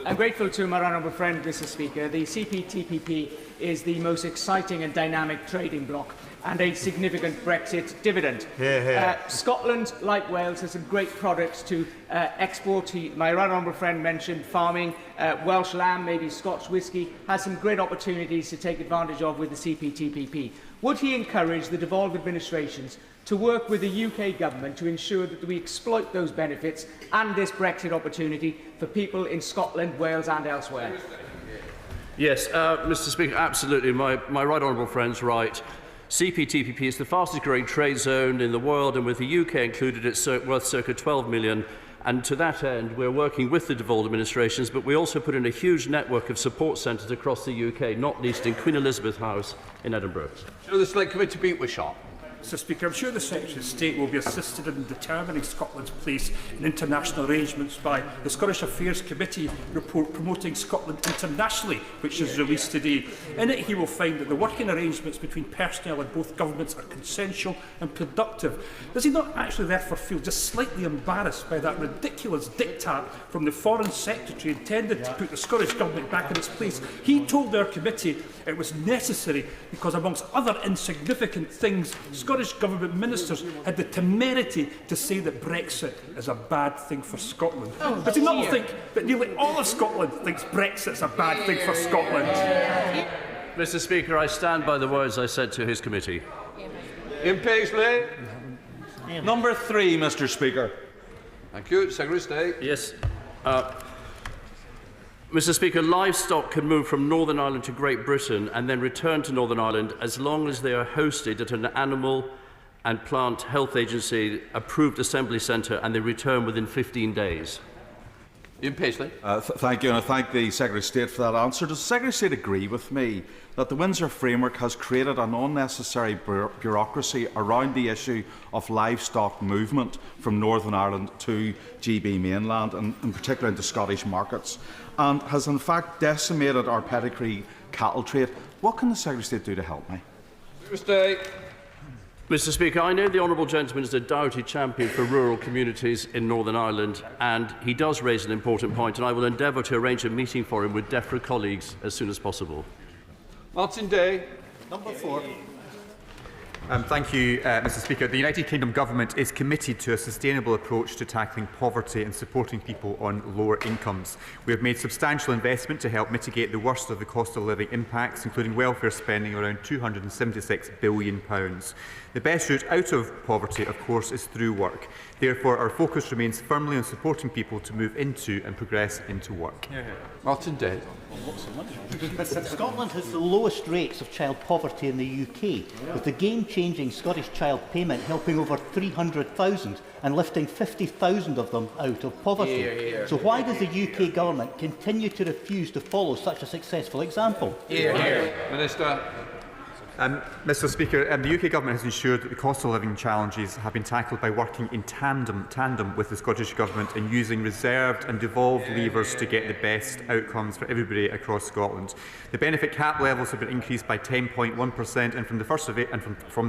I'm grateful to my honourable friend, Mr Speaker. The CPTPP is the most exciting and dynamic trading bloc and a significant Brexit dividend. Scotland, like Wales, has some great products to export. My right honourable friend mentioned farming, Welsh lamb, maybe Scotch whisky, has some great opportunities to take advantage of with the CPTPP. Would he encourage the devolved administrations to work with the UK government to ensure that we exploit those benefits and this Brexit opportunity for people in Scotland, Wales and elsewhere? Yes, Mr Speaker, absolutely. My right honourable friend's right. CPTPP is the fastest growing trade zone in the world, and with the UK included, it's worth circa 12 million. And to that end, we're working with the devolved administrations, but we also put in a huge network of support centres across the UK, not least in Queen Elizabeth House in Edinburgh. So the Select Committee beat with shot. Mr Speaker, I'm sure the Secretary of State will be assisted in determining Scotland's place in international arrangements by the Scottish Affairs Committee report promoting Scotland internationally, which is released today. In it, he will find that the working arrangements between personnel in both governments are consensual and productive. Does he not actually therefore feel just slightly embarrassed by that ridiculous diktat from the Foreign Secretary intended to put the Scottish Government back in its place? He told our committee it was necessary because, amongst other insignificant things, Scottish Government ministers had the temerity to say that Brexit is a bad thing for Scotland. Does he not think that nearly all of Scotland thinks Brexit's a bad thing for Scotland? Mr Speaker, I stand by the words I said to his committee. Ian Paisley. Number 3, Mr Speaker. Thank you. Secretary of State. Yes. Mr Speaker, livestock can move from Northern Ireland to Great Britain and then return to Northern Ireland as long as they are hosted at an Animal and Plant Health Agency approved assembly centre and they return within 15 days. Ian Paisley. Thank you, and I thank the Secretary of State for that answer. Does the Secretary of State agree with me that the Windsor Framework has created an unnecessary bureaucracy around the issue of livestock movement from Northern Ireland to GB mainland, and in particular into Scottish markets, and has in fact decimated our pedigree cattle trade? What can the Secretary of State do to help me? Mr Speaker, I know the honourable gentleman is a doughty champion for rural communities in Northern Ireland, and he does raise an important point, and I will endeavour to arrange a meeting for him with DEFRA colleagues as soon as possible. Martin Day. Number 4. Thank you, Mr Speaker. The United Kingdom Government is committed to a sustainable approach to tackling poverty and supporting people on lower incomes. We have made substantial investment to help mitigate the worst of the cost of living impacts, including welfare spending around £276 billion. The best route out of poverty, of course, is through work. Therefore, our focus remains firmly on supporting people to move into and progress into work. Martin Day. Scotland has the lowest rates of child poverty in the UK, with the game-changing Scottish Child Payment helping over 300,000 and lifting 50,000 of them out of poverty. So why does the UK Government continue to refuse to follow such a successful example? Minister. Mr Speaker, the UK Government has ensured that the cost of living challenges have been tackled by working in tandem with the Scottish Government and using reserved and devolved levers to get the best outcomes for everybody across Scotland. The benefit cap levels have been increased by 10.1%, and from the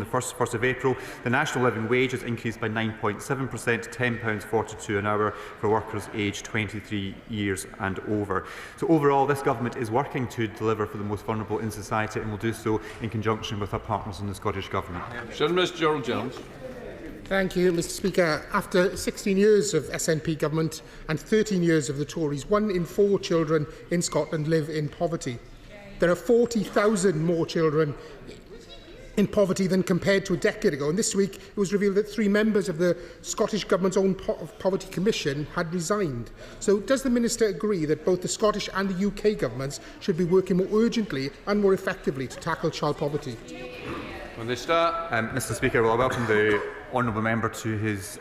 1st of April, the national living wage has increased by 9.7% to £10.42 an hour for workers aged 23 years and over. So overall, this Government is working to deliver for the most vulnerable in society, and will do so in conjunction with our partners in the Scottish Government. Journalist Gerald Jones. Thank you, Mr Speaker. After 16 years of SNP government and 13 years of the Tories, 1 in 4 children in Scotland live in poverty. There are 40,000 more children in poverty than compared to a decade ago. And this week it was revealed that 3 members of the Scottish Government's own Poverty Commission had resigned. So does the Minister agree that both the Scottish and the UK governments should be working more urgently and more effectively to tackle child poverty? Minister. Mr Speaker, well, I welcome the honourable member to his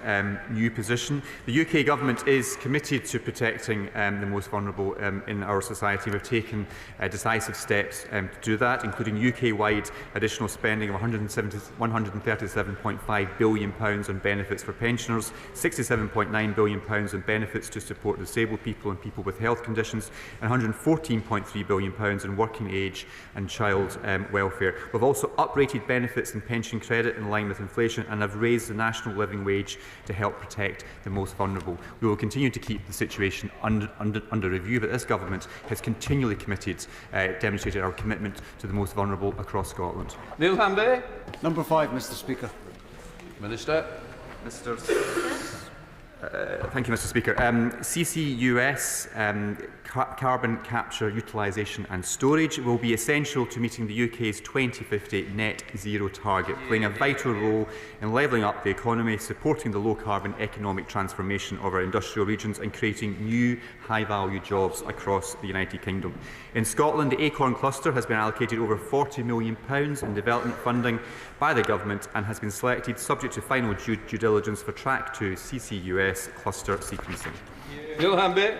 new position. The UK Government is committed to protecting the most vulnerable in our society. We've taken decisive steps to do that, including UK-wide additional spending of £137.5 billion on benefits for pensioners, £67.9 billion on benefits to support disabled people and people with health conditions, and £114.3 billion on working age and child welfare. We've also uprated benefits and pension credit in line with inflation, and have raised raise the national living wage to help protect the most vulnerable. We will continue to keep the situation under review, but this government has continually demonstrated our commitment to the most vulnerable across Scotland. Neil Hanby. Number 5, Mr Speaker. Minister. Thank you, Mr Speaker. CCUS, carbon capture, utilisation and storage, will be essential to meeting the UK's 2050 net zero target, playing a vital role in levelling up the economy, supporting the low-carbon economic transformation of our industrial regions and creating new high-value jobs across the United Kingdom. In Scotland, the Acorn Cluster has been allocated over £40 million in development funding by the Government and has been selected subject to final due diligence for Track 2 CCUS cluster sequencing. Neil Hanby.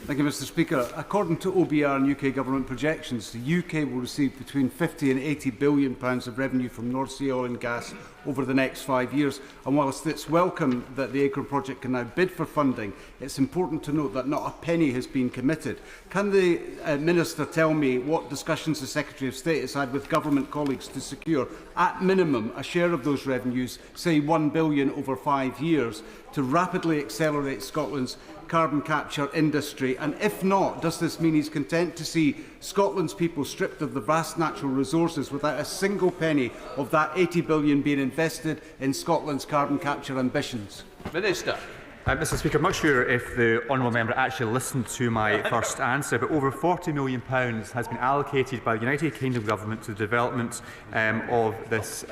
Thank you, Mr Speaker. According to OBR and UK Government projections, the UK will receive between £50 and £80 billion of revenue from North Sea oil and gas over the next 5 years. And whilst it's welcome that the Acorn project can now bid for funding, it's important to note that not a penny has been committed. Can the Minister tell me what discussions the Secretary of State has had with government colleagues to secure, at minimum, a share of those revenues, say £1 billion over 5 years, to rapidly accelerate Scotland's carbon capture industry? And if not, does this mean he's content to see Scotland's people stripped of the vast natural resources without a single penny of that £80 billion being invested in Scotland's carbon capture ambitions? Minister. Mr Speaker, I'm not sure if the honourable member actually listened to my first answer, but over £40 million has been allocated by the United Kingdom Government to the development of this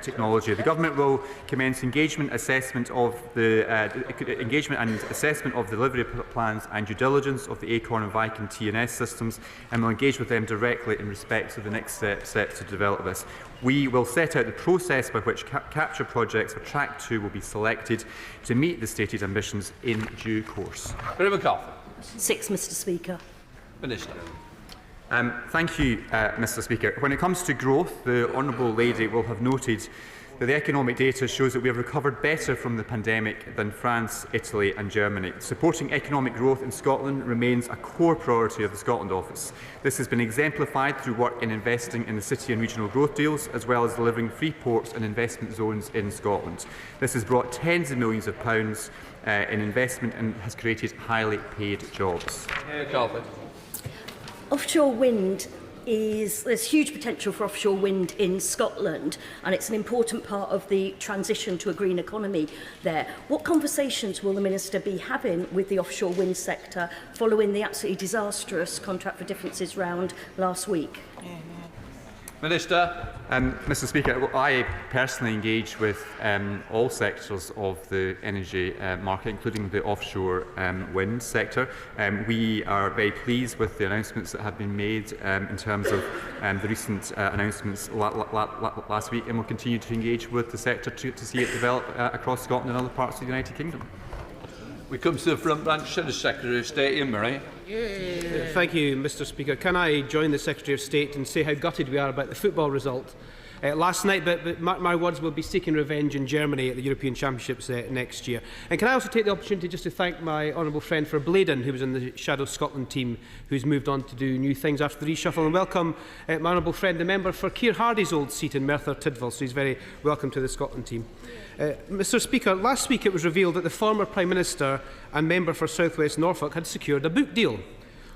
technology. The Government will commence engagement and assessment of delivery plans and due diligence of the Acorn and Viking TNS systems, and will engage with them directly in respect of the next steps to develop this. We will set out the process by which capture projects for Track 2 will be selected to meet the stated ambitions in due course. Barry McCarthy. 6, Mr Speaker. Minister. Thank you, Mr Speaker. When it comes to growth, the Honourable Lady will have noted that the economic data shows that we have recovered better from the pandemic than France, Italy and Germany. Supporting economic growth in Scotland remains a core priority of the Scotland Office. This has been exemplified through work in investing in the city and regional growth deals, as well as delivering free ports and investment zones in Scotland. This has brought tens of millions of pounds in investment and has created highly paid jobs. Offshore wind there's huge potential for offshore wind in Scotland, and it's an important part of the transition to a green economy there. What conversations will the Minister be having with the offshore wind sector following the absolutely disastrous contract for differences round last week? Minister. Mr Speaker, I personally engage with all sectors of the energy market, including the offshore wind sector. We are very pleased with the announcements that have been made in terms of the recent announcements last week, and will continue to engage with the sector to see it develop across Scotland and other parts of the United Kingdom. We come to the front bench and the Secretary of State, Ian Murray. Thank you, Mr Speaker. Can I join the Secretary of State and say how gutted we are about the football result last night, but mark my words, we'll be seeking revenge in Germany at the European Championships next year. And can I also take the opportunity just to thank my honourable friend for Bladen, who was in the Shadow Scotland team, who's moved on to do new things after the reshuffle, and welcome my honourable friend, the member for Keir Hardy's old seat in Merthyr Tydfil, so he's very welcome to the Scotland team. Mr Speaker, last week it was revealed that the former Prime Minister and member for South West Norfolk had secured a book deal.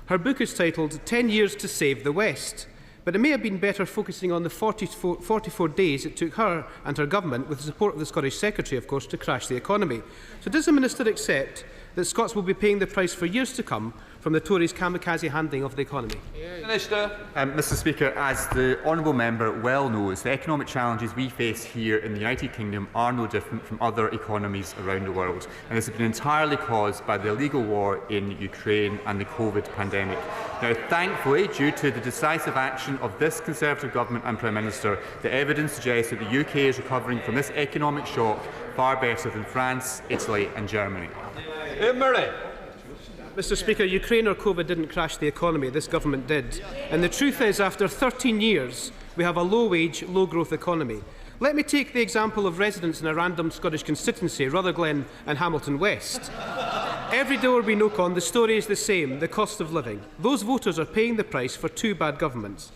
Her book is titled 10 Years to Save the West, but it may have been better focusing on the 44 days it took her and her government, with the support of the Scottish Secretary, of course, to crash the economy. So does the Minister accept that Scots will be paying the price for years to come from the Tories' kamikaze handling of the economy? Minister. Mr Speaker, as the honourable member well knows, the economic challenges we face here in the United Kingdom are no different from other economies around the world, and this has been entirely caused by the illegal war in Ukraine and the COVID pandemic. Now, thankfully, due to the decisive action of this Conservative Government and Prime Minister, the evidence suggests that the UK is recovering from this economic shock far better than France, Italy and Germany. Ian Murray. Mr Speaker, Ukraine or COVID didn't crash the economy, this government did. And the truth is, after 13 years, we have a low-wage, low-growth economy. Let me take the example of residents in a random Scottish constituency, Rutherglen and Hamilton West. Every door we knock on, the story is the same, the cost of living. Those voters are paying the price for two bad governments.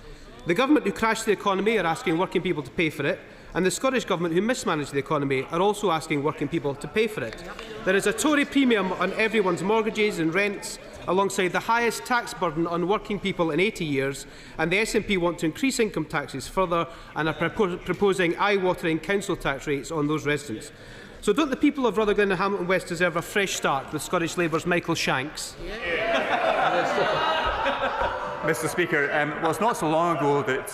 The government who crashed the economy are asking working people to pay for it, and the Scottish Government, who mismanage the economy, are also asking working people to pay for it. There is a Tory premium on everyone's mortgages and rents, alongside the highest tax burden on working people in 80 years, and the SNP want to increase income taxes further and are proposing eye-watering council tax rates on those residents. So don't the people of Rutherglen and Hamilton West deserve a fresh start with Scottish Labour's Michael Shanks? Mr. Speaker, well, it's not so long ago that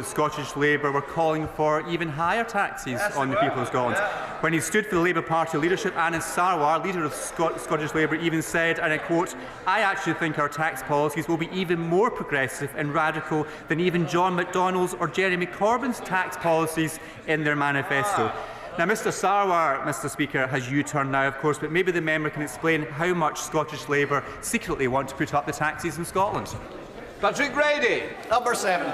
Scottish Labour were calling for even higher taxes on the people of Scotland. When he stood for the Labour Party leadership, Anas Sarwar, leader of Scottish Labour, even said, and I quote, "I actually think our tax policies will be even more progressive and radical than even John McDonnell's or Jeremy Corbyn's tax policies in their manifesto." Now, Mr Sarwar, Mr Speaker, has U-turned now, of course, but maybe the member can explain how much Scottish Labour secretly want to put up the taxes in Scotland. Patrick Grady. Number 7.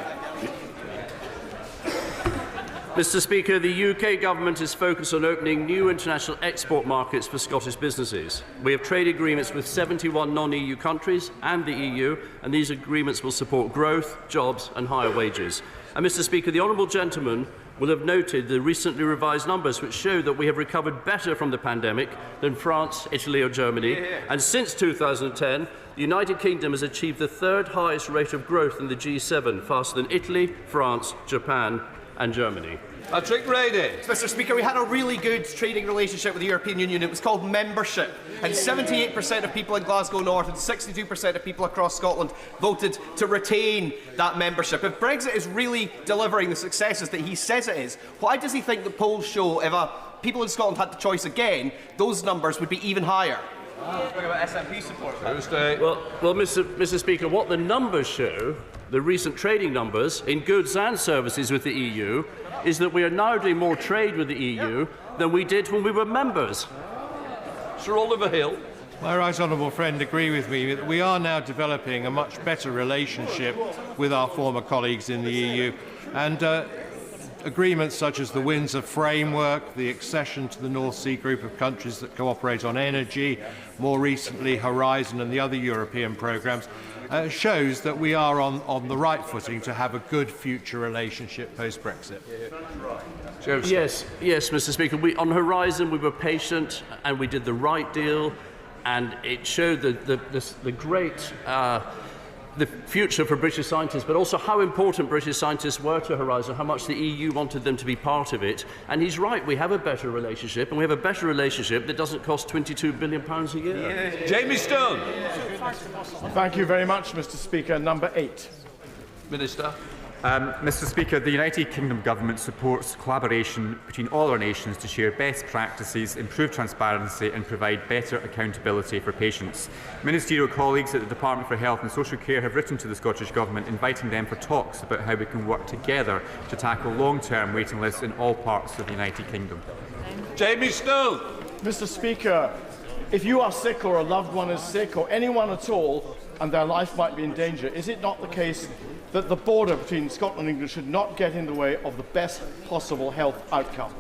Mr Speaker, the UK Government is focused on opening new international export markets for Scottish businesses. We have trade agreements with 71 non-EU countries and the EU, and these agreements will support growth, jobs and higher wages. And Mr Speaker, the Honourable Gentleman will have noted the recently revised numbers which show that we have recovered better from the pandemic than France, Italy or Germany. And since 2010, the United Kingdom has achieved the third highest rate of growth in the G7, faster than Italy, France, Japan and Germany. Patrick Grady. Mr Speaker, we had a really good trading relationship with the European Union. It was called membership. And 78% of people in Glasgow North and 62% of people across Scotland voted to retain that membership. If Brexit is really delivering the successes that he says it is, why does he think the polls show if people in Scotland had the choice again, those numbers would be even higher? Talking about SNP support. Well, Mr Speaker, what the numbers show, the recent trading numbers in goods and services with the EU, is that we are now doing more trade with the EU than we did when we were members. Sir Oliver Hill. My right honourable friend agree with me that we are now developing a much better relationship with our former colleagues in the EU, and agreements such as the Windsor Framework, the accession to the North Sea group of countries that cooperate on energy, more recently Horizon and the other European programmes, shows that we are on the right footing to have a good future relationship post-Brexit. Yes, Mr Speaker. On Horizon we were patient and we did the right deal, and it showed the great the future for British scientists, but also how important British scientists were to Horizon, how much the EU wanted them to be part of it. And he's right, we have a better relationship, and we have a better relationship that doesn't cost £22 billion a year. Jamie Stone. Thank you very much, Mr Speaker. Number 8. Minister. Mr Speaker, the United Kingdom Government supports collaboration between all our nations to share best practices, improve transparency and provide better accountability for patients. Ministerial colleagues at the Department for Health and Social Care have written to the Scottish Government inviting them for talks about how we can work together to tackle long-term waiting lists in all parts of the United Kingdom. Jamie Stone. Mr Speaker, if you are sick or a loved one is sick or anyone at all and their life might be in danger, is it not the case that the border between Scotland and England should not get in the way of the best possible health outcome?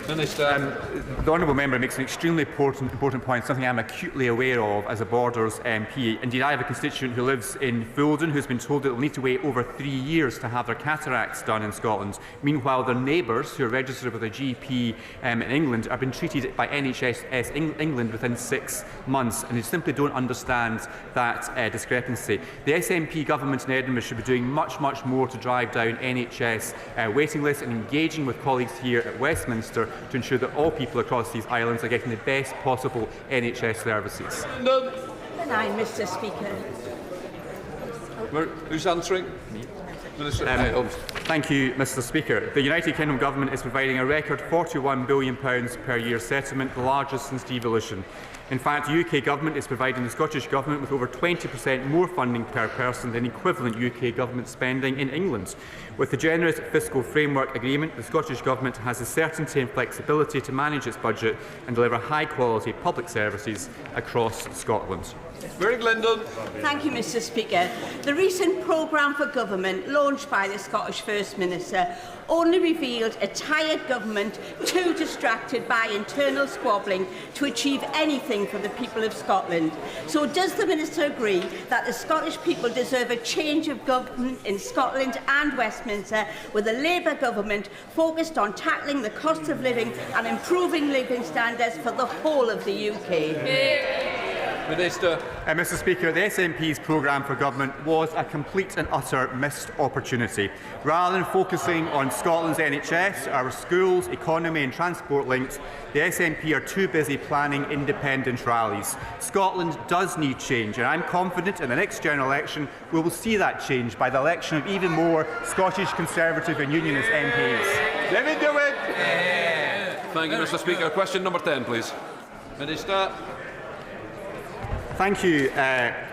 Minister. The honourable member makes an extremely important point, something I'm acutely aware of as a Borders MP. Indeed, I have a constituent who lives in Fulden who's been told that they'll need to wait over 3 years to have their cataracts done in Scotland. Meanwhile, their neighbours, who are registered with a GP in England, are being treated by NHS England within 6 months, and they simply don't understand that discrepancy. The SNP government in Edinburgh should be doing much more to drive down NHS waiting lists and engaging with colleagues here at Westminster to ensure that all people across these islands are getting the best possible NHS services. Aye, Mr Speaker. Who's answering? Me. Thank you, Mr Speaker. The United Kingdom Government is providing a record £41 billion per year settlement, the largest since devolution. In fact, the UK Government is providing the Scottish Government with over 20% more funding per person than equivalent UK Government spending in England. With the generous fiscal framework agreement, the Scottish Government has the certainty and flexibility to manage its budget and deliver high-quality public services across Scotland. Mary Glendon. Thank you, Mr Speaker. The recent programme for government launched by the Scottish First Minister only revealed a tired government too distracted by internal squabbling to achieve anything for the people of Scotland. So does the Minister agree that the Scottish people deserve a change of government in Scotland and Westminster, with a Labour government focused on tackling the cost of living and improving living standards for the whole of the UK? Minister. Mr Speaker, the SNP's programme for government was a complete and utter missed opportunity. Rather than focusing on Scotland's NHS, our schools, economy and transport links, the SNP are too busy planning independent rallies. Scotland does need change, and I'm confident in the next general election we will see that change by the election of even more Scottish Conservative and Unionist MPs. Let me do it! Thank you, Mr Speaker. Question number 10, please. Minister. Thank you,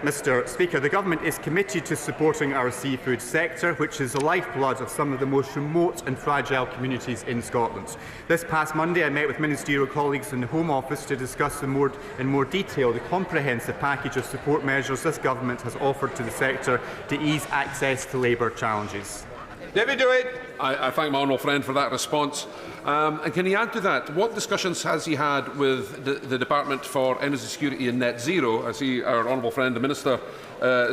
Mr Speaker. The Government is committed to supporting our seafood sector, which is the lifeblood of some of the most remote and fragile communities in Scotland. This past Monday, I met with ministerial colleagues in the Home Office to discuss in more detail the comprehensive package of support measures this Government has offered to the sector to ease access to labour challenges. David, do it. I thank my honourable friend for that response. And can he add to that, what discussions has he had with the Department for Energy Security and Net Zero? I see our honourable friend, the Minister,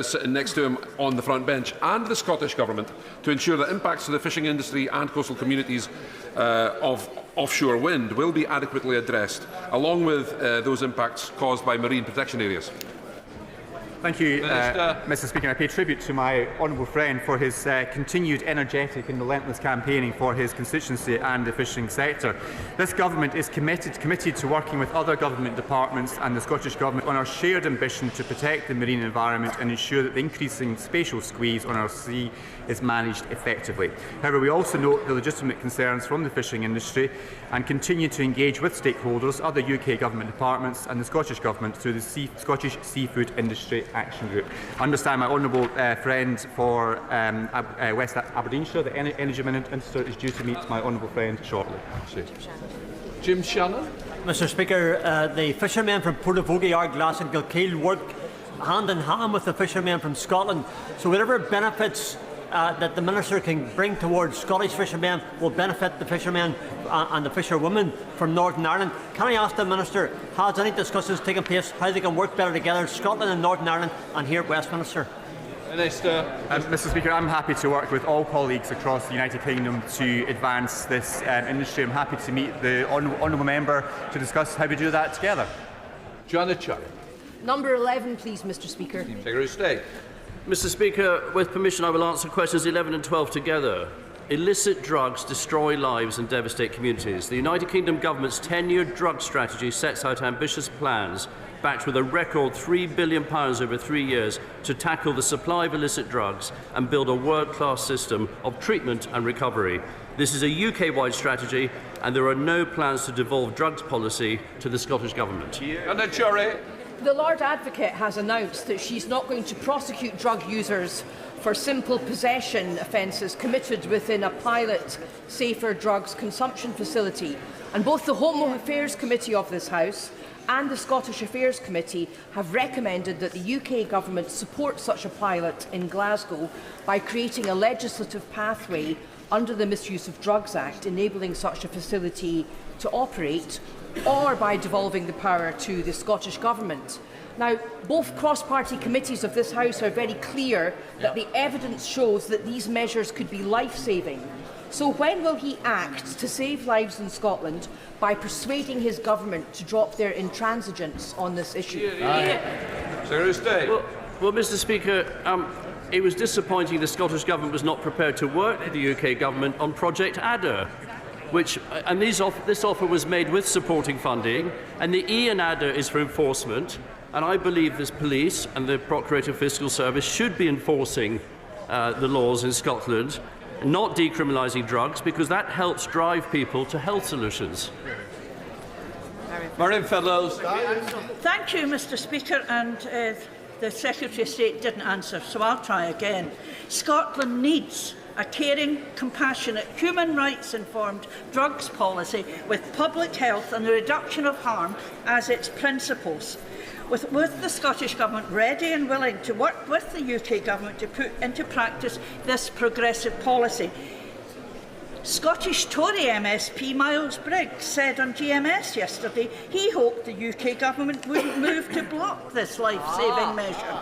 sitting next to him on the front bench, and the Scottish Government, to ensure that impacts to the fishing industry and coastal communities of offshore wind will be adequately addressed, along with those impacts caused by marine protection areas? Thank you, Mr Speaker. I pay tribute to my honourable friend for his continued energetic and relentless campaigning for his constituency and the fishing sector. This Government is committed to working with other government departments and the Scottish Government on our shared ambition to protect the marine environment and ensure that the increasing spatial squeeze on our sea is managed effectively. However, we also note the legitimate concerns from the fishing industry and continue to engage with stakeholders, other UK government departments and the Scottish Government through the Scottish Seafood Industry Action Group. I understand my honourable friend for West Aberdeenshire, the Energy Minister, is due to meet my honourable friend shortly. Jim Shannon. Mr Speaker, the fishermen from Portavogie, Ardglass and Gilkeel work hand in hand with the fishermen from Scotland. So whatever benefits that the Minister can bring towards Scottish fishermen will benefit the fishermen and the fisherwomen from Northern Ireland. Can I ask the Minister, has any discussions taken place how they can work better together, Scotland and Northern Ireland, and here at Westminster? Minister. Mr Speaker, I'm happy to work with all colleagues across the United Kingdom to advance this industry. I'm happy to meet the honourable member to discuss how we do that together. Joanna Chuck. Number 11, please, Mr Speaker. Secretary of State. Mr Speaker, with permission, I will answer questions 11 and 12 together. Illicit drugs destroy lives and devastate communities. The United Kingdom Government's 10-year drug strategy sets out ambitious plans, backed with a record £3 billion over 3 years, to tackle the supply of illicit drugs and build a world-class system of treatment and recovery. This is a UK-wide strategy, and there are no plans to devolve drugs policy to the Scottish Government. And the jury. The Lord Advocate has announced that she's not going to prosecute drug users for simple possession offences committed within a pilot safer drugs consumption facility. And both the Home Affairs Committee of this House and the Scottish Affairs Committee have recommended that the UK Government support such a pilot in Glasgow by creating a legislative pathway under the Misuse of Drugs Act, enabling such a facility to operate, or by devolving the power to the Scottish Government. Now, both cross-party committees of this House are very clear that the evidence shows that these measures could be life-saving. So when will he act to save lives in Scotland by persuading his government to drop their intransigence on this issue? Secretary of State. Well, Mr Speaker, it was disappointing the Scottish Government was not prepared to work with the UK Government on Project Adder. This offer was made with supporting funding, and the E in Adder is for enforcement, and I believe this police and the Procurator Fiscal Service should be enforcing the laws in Scotland, not decriminalising drugs, because that helps drive people to health solutions. Marion Fellows. Thank you, Mr Speaker, and the Secretary of State didn't answer, so I'll try again. Scotland needs a caring, compassionate, human rights-informed drugs policy with public health and the reduction of harm as its principles. with the Scottish Government ready and willing to work with the UK Government to put into practice this progressive policy. Scottish Tory MSP Miles Briggs said on GMS yesterday he hoped the UK Government wouldn't move to block this life-saving measure.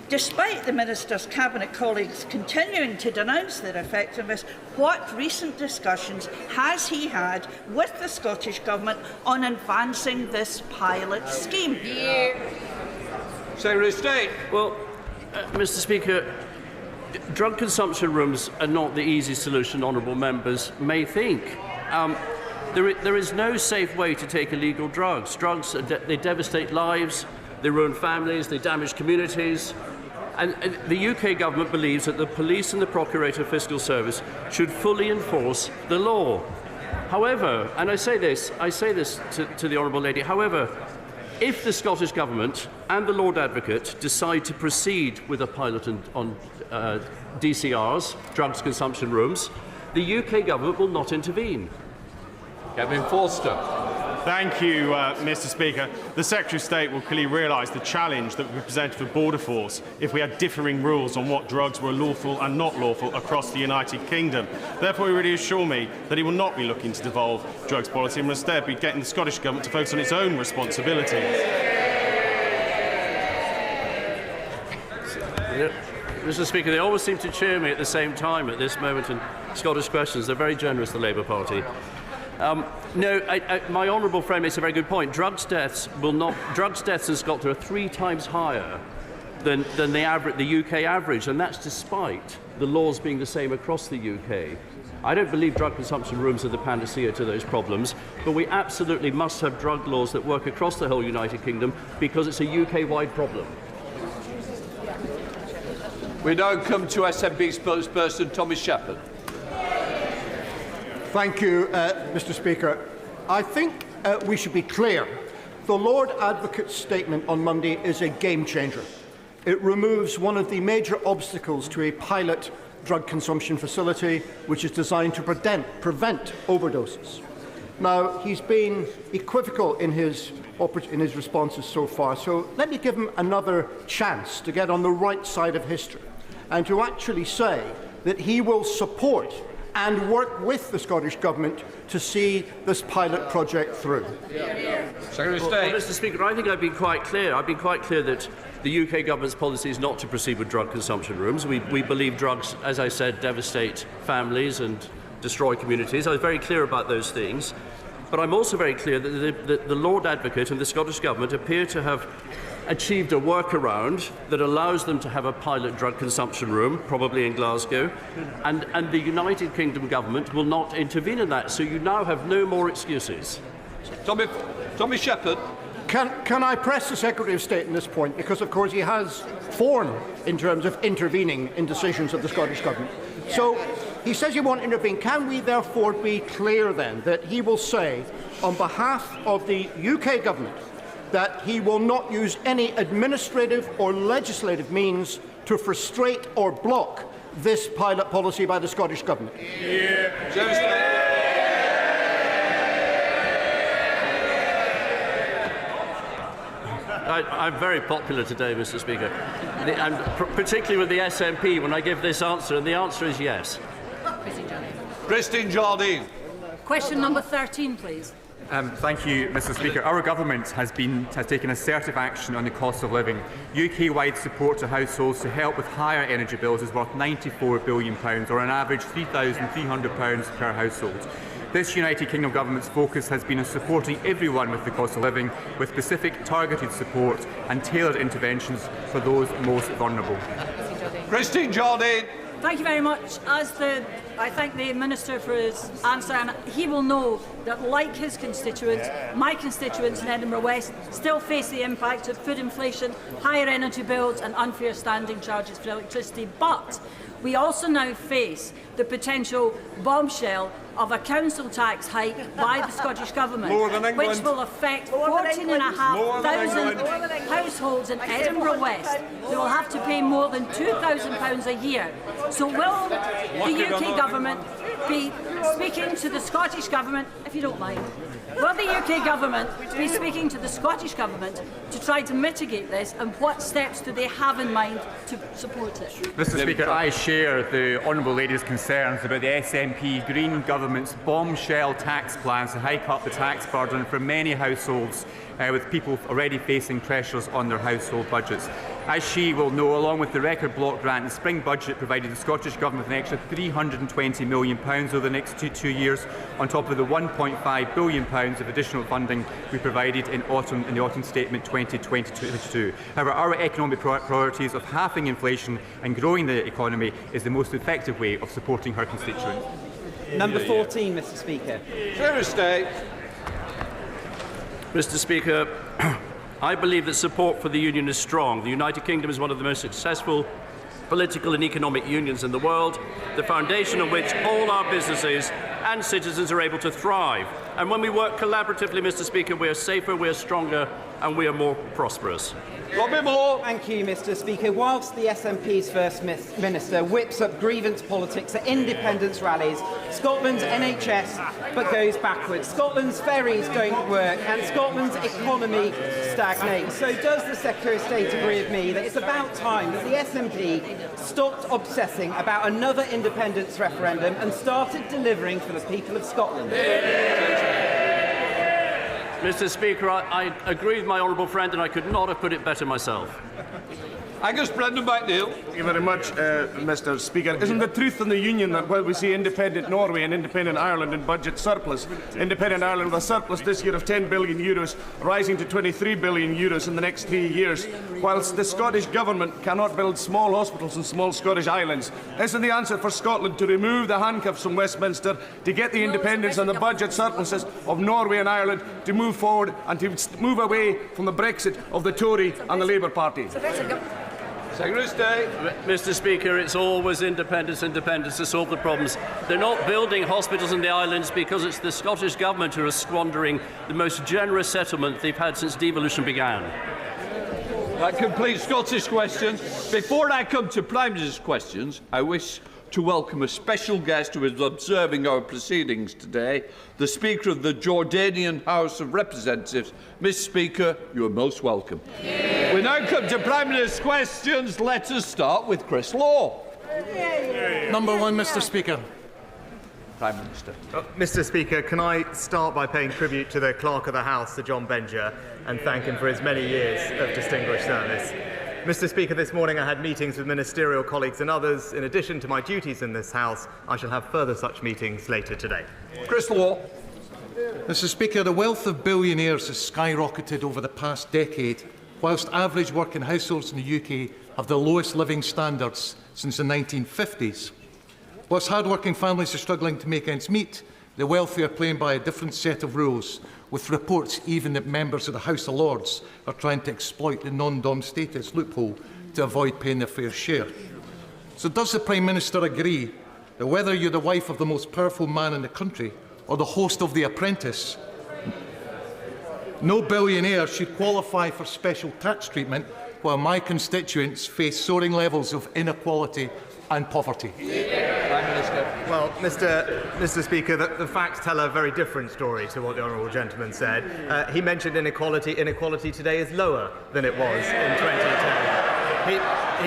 Despite the Minister's Cabinet colleagues continuing to denounce their effectiveness, what recent discussions has he had with the Scottish Government on advancing this pilot scheme? Secretary of State. Well, Mr. Speaker, drug consumption rooms are not the easy solution honourable members may think. There is no safe way to take illegal drugs. Drugs, they devastate lives, they ruin families, they damage communities. And the UK Government believes that the police and the Procurator Fiscal Service should fully enforce the law. However, and I say this to the Honourable Lady, however, if the Scottish Government and the Lord Advocate decide to proceed with a pilot on DCRs, drugs consumption rooms, the UK Government will not intervene. Kevin Forster. Thank you, Mr. Speaker. The Secretary of State will clearly realise the challenge that would be presented for Border Force if we had differing rules on what drugs were lawful and not lawful across the United Kingdom. Therefore, he really assure me that he will not be looking to devolve drugs policy and will instead be getting the Scottish Government to focus on its own responsibilities. Mr. Speaker, they always seem to cheer me at the same time at this moment in Scottish questions. They're very generous, the Labour Party. My honourable friend makes a very good point. Drugs deaths in Scotland are 3 times higher than the UK average, and that's despite the laws being the same across the UK. I don't believe drug consumption rooms are the panacea to those problems, but we absolutely must have drug laws that work across the whole United Kingdom because it's a UK-wide problem. We now come to SNP spokesperson Thomas Shepherd. Thank you, Mr. Speaker. I think we should be clear. The Lord Advocate's statement on Monday is a game changer. It removes one of the major obstacles to a pilot drug consumption facility which is designed to prevent overdoses. Now, he's been equivocal in his responses so far, so let me give him another chance to get on the right side of history and to actually say that he will support and work with the Scottish Government to see this pilot project through. Secretary of State. Well, Mr. Speaker, I think I've been quite clear. I've been quite clear that the UK Government's policy is not to proceed with drug consumption rooms. We believe drugs, as I said, devastate families and destroy communities. I was very clear about those things. But I'm also very clear that the Lord Advocate and the Scottish Government appear to have achieved a workaround that allows them to have a pilot drug consumption room, probably in Glasgow, and the United Kingdom Government will not intervene in that. So you now have no more excuses. Tommy Shepherd. Can I press the Secretary of State on this point? Because, of course, he has form in terms of intervening in decisions of the Scottish Government. So he says he won't intervene. Can we therefore be clear then that he will say, on behalf of the UK Government, that he will not use any administrative or legislative means to frustrate or block this pilot policy by the Scottish Government? I'm very popular today, Mr. Speaker, and particularly with the SNP when I give this answer, and the answer is yes. Christine Jardine. Question number 13, please. Thank you, Mr. Speaker. Our government has taken assertive action on the cost of living. UK-wide support to households to help with higher energy bills is worth £94 billion, or on average £3,300 per household. This United Kingdom Government's focus has been on supporting everyone with the cost of living, with specific targeted support and tailored interventions for those most vulnerable. Christine Jardine. Thank you very much. I thank the Minister for his answer, and he will know that, like his constituents, my constituents in Edinburgh West still face the impact of food inflation, higher energy bills and unfair standing charges for electricity. But we also now face the potential bombshell of a council tax hike by the Scottish Government, which will affect 14,500 households in Edinburgh West who will have to pay more than £2,000 a year. So will the UK Government be speaking to the Scottish Government, if you don't mind? Will the UK government be speaking to the Scottish government to try to mitigate this, and what steps do they have in mind to support it? Mr. Speaker, I share the Honourable Lady's concerns about the SNP Green Government's bombshell tax plans to hike up the tax burden for many households, with people already facing pressures on their household budgets. As she will know, along with the record block grant, the spring budget provided the Scottish Government with an extra £320 million over the next two years, on top of the £1.5 billion of additional funding we provided in the autumn statement 2022. However, our economic priorities of halving inflation and growing the economy is the most effective way of supporting her constituents. Number 14, Mr. Speaker. Mr. Speaker, I believe that support for the Union is strong. The United Kingdom is one of the most successful political and economic unions in the world, the foundation on which all our businesses and citizens are able to thrive. And when we work collaboratively, Mr. Speaker, we are safer, we are stronger, and we are more prosperous. Thank you, Mr. Speaker. Whilst the SNP's First Minister whips up grievance politics at independence rallies, Scotland's NHS but goes backwards, Scotland's ferries don't work, and Scotland's economy stagnates. So does the Secretary of State agree with me that it's about time that the SNP stopped obsessing about another independence referendum and started delivering for the people of Scotland? Mr. Speaker, I agree with my honourable friend, and I could not have put it better myself. Angus Brendan MacNeill. Thank you very much, Mr. Speaker. Isn't the truth in the Union that while we see independent Norway and independent Ireland in budget surplus, independent Ireland with a surplus this year of €10 billion, rising to €23 billion in the next 3 years, whilst the Scottish Government cannot build small hospitals in small Scottish islands? Isn't the answer for Scotland to remove the handcuffs from Westminster, to get the independence and the budget surpluses of Norway and Ireland to move forward and to move away from the Brexit of the Tory and the Labour Party? Mr. Speaker, it's always independence to solve the problems. They're not building hospitals in the islands because it's the Scottish Government who are squandering the most generous settlement they've had since devolution began. That completes Scottish questions. Before I come to Prime Minister's questions, I wish to welcome a special guest who is observing our proceedings today, the Speaker of the Jordanian House of Representatives. Mr. Speaker, you are most welcome. We now come to Prime Minister's questions. Let us start with Chris Law. Number one, Mr. Speaker. Prime Minister. Mr. Speaker, can I start by paying tribute to the Clerk of the House, Sir John Benger, and thank him for his many years of distinguished service. Mr. Speaker, this morning I had meetings with ministerial colleagues and others. In addition to my duties in this House, I shall have further such meetings later today. Chris Law. Mr. Speaker, the wealth of billionaires has skyrocketed over the past decade, whilst average working households in the UK have the lowest living standards since the 1950s. Whilst hard-working families are struggling to make ends meet, the wealthy are playing by a different set of rules, with reports even that members of the House of Lords are trying to exploit the non-dom status loophole to avoid paying their fair share. So does the Prime Minister agree that whether you're the wife of the most powerful man in the country or the host of The Apprentice, no billionaire should qualify for special tax treatment while my constituents face soaring levels of inequality and poverty? Prime Minister. Well, Mr. Speaker, the facts tell a very different story to what the honourable gentleman said. He mentioned inequality. Inequality today is lower than it was in 2010.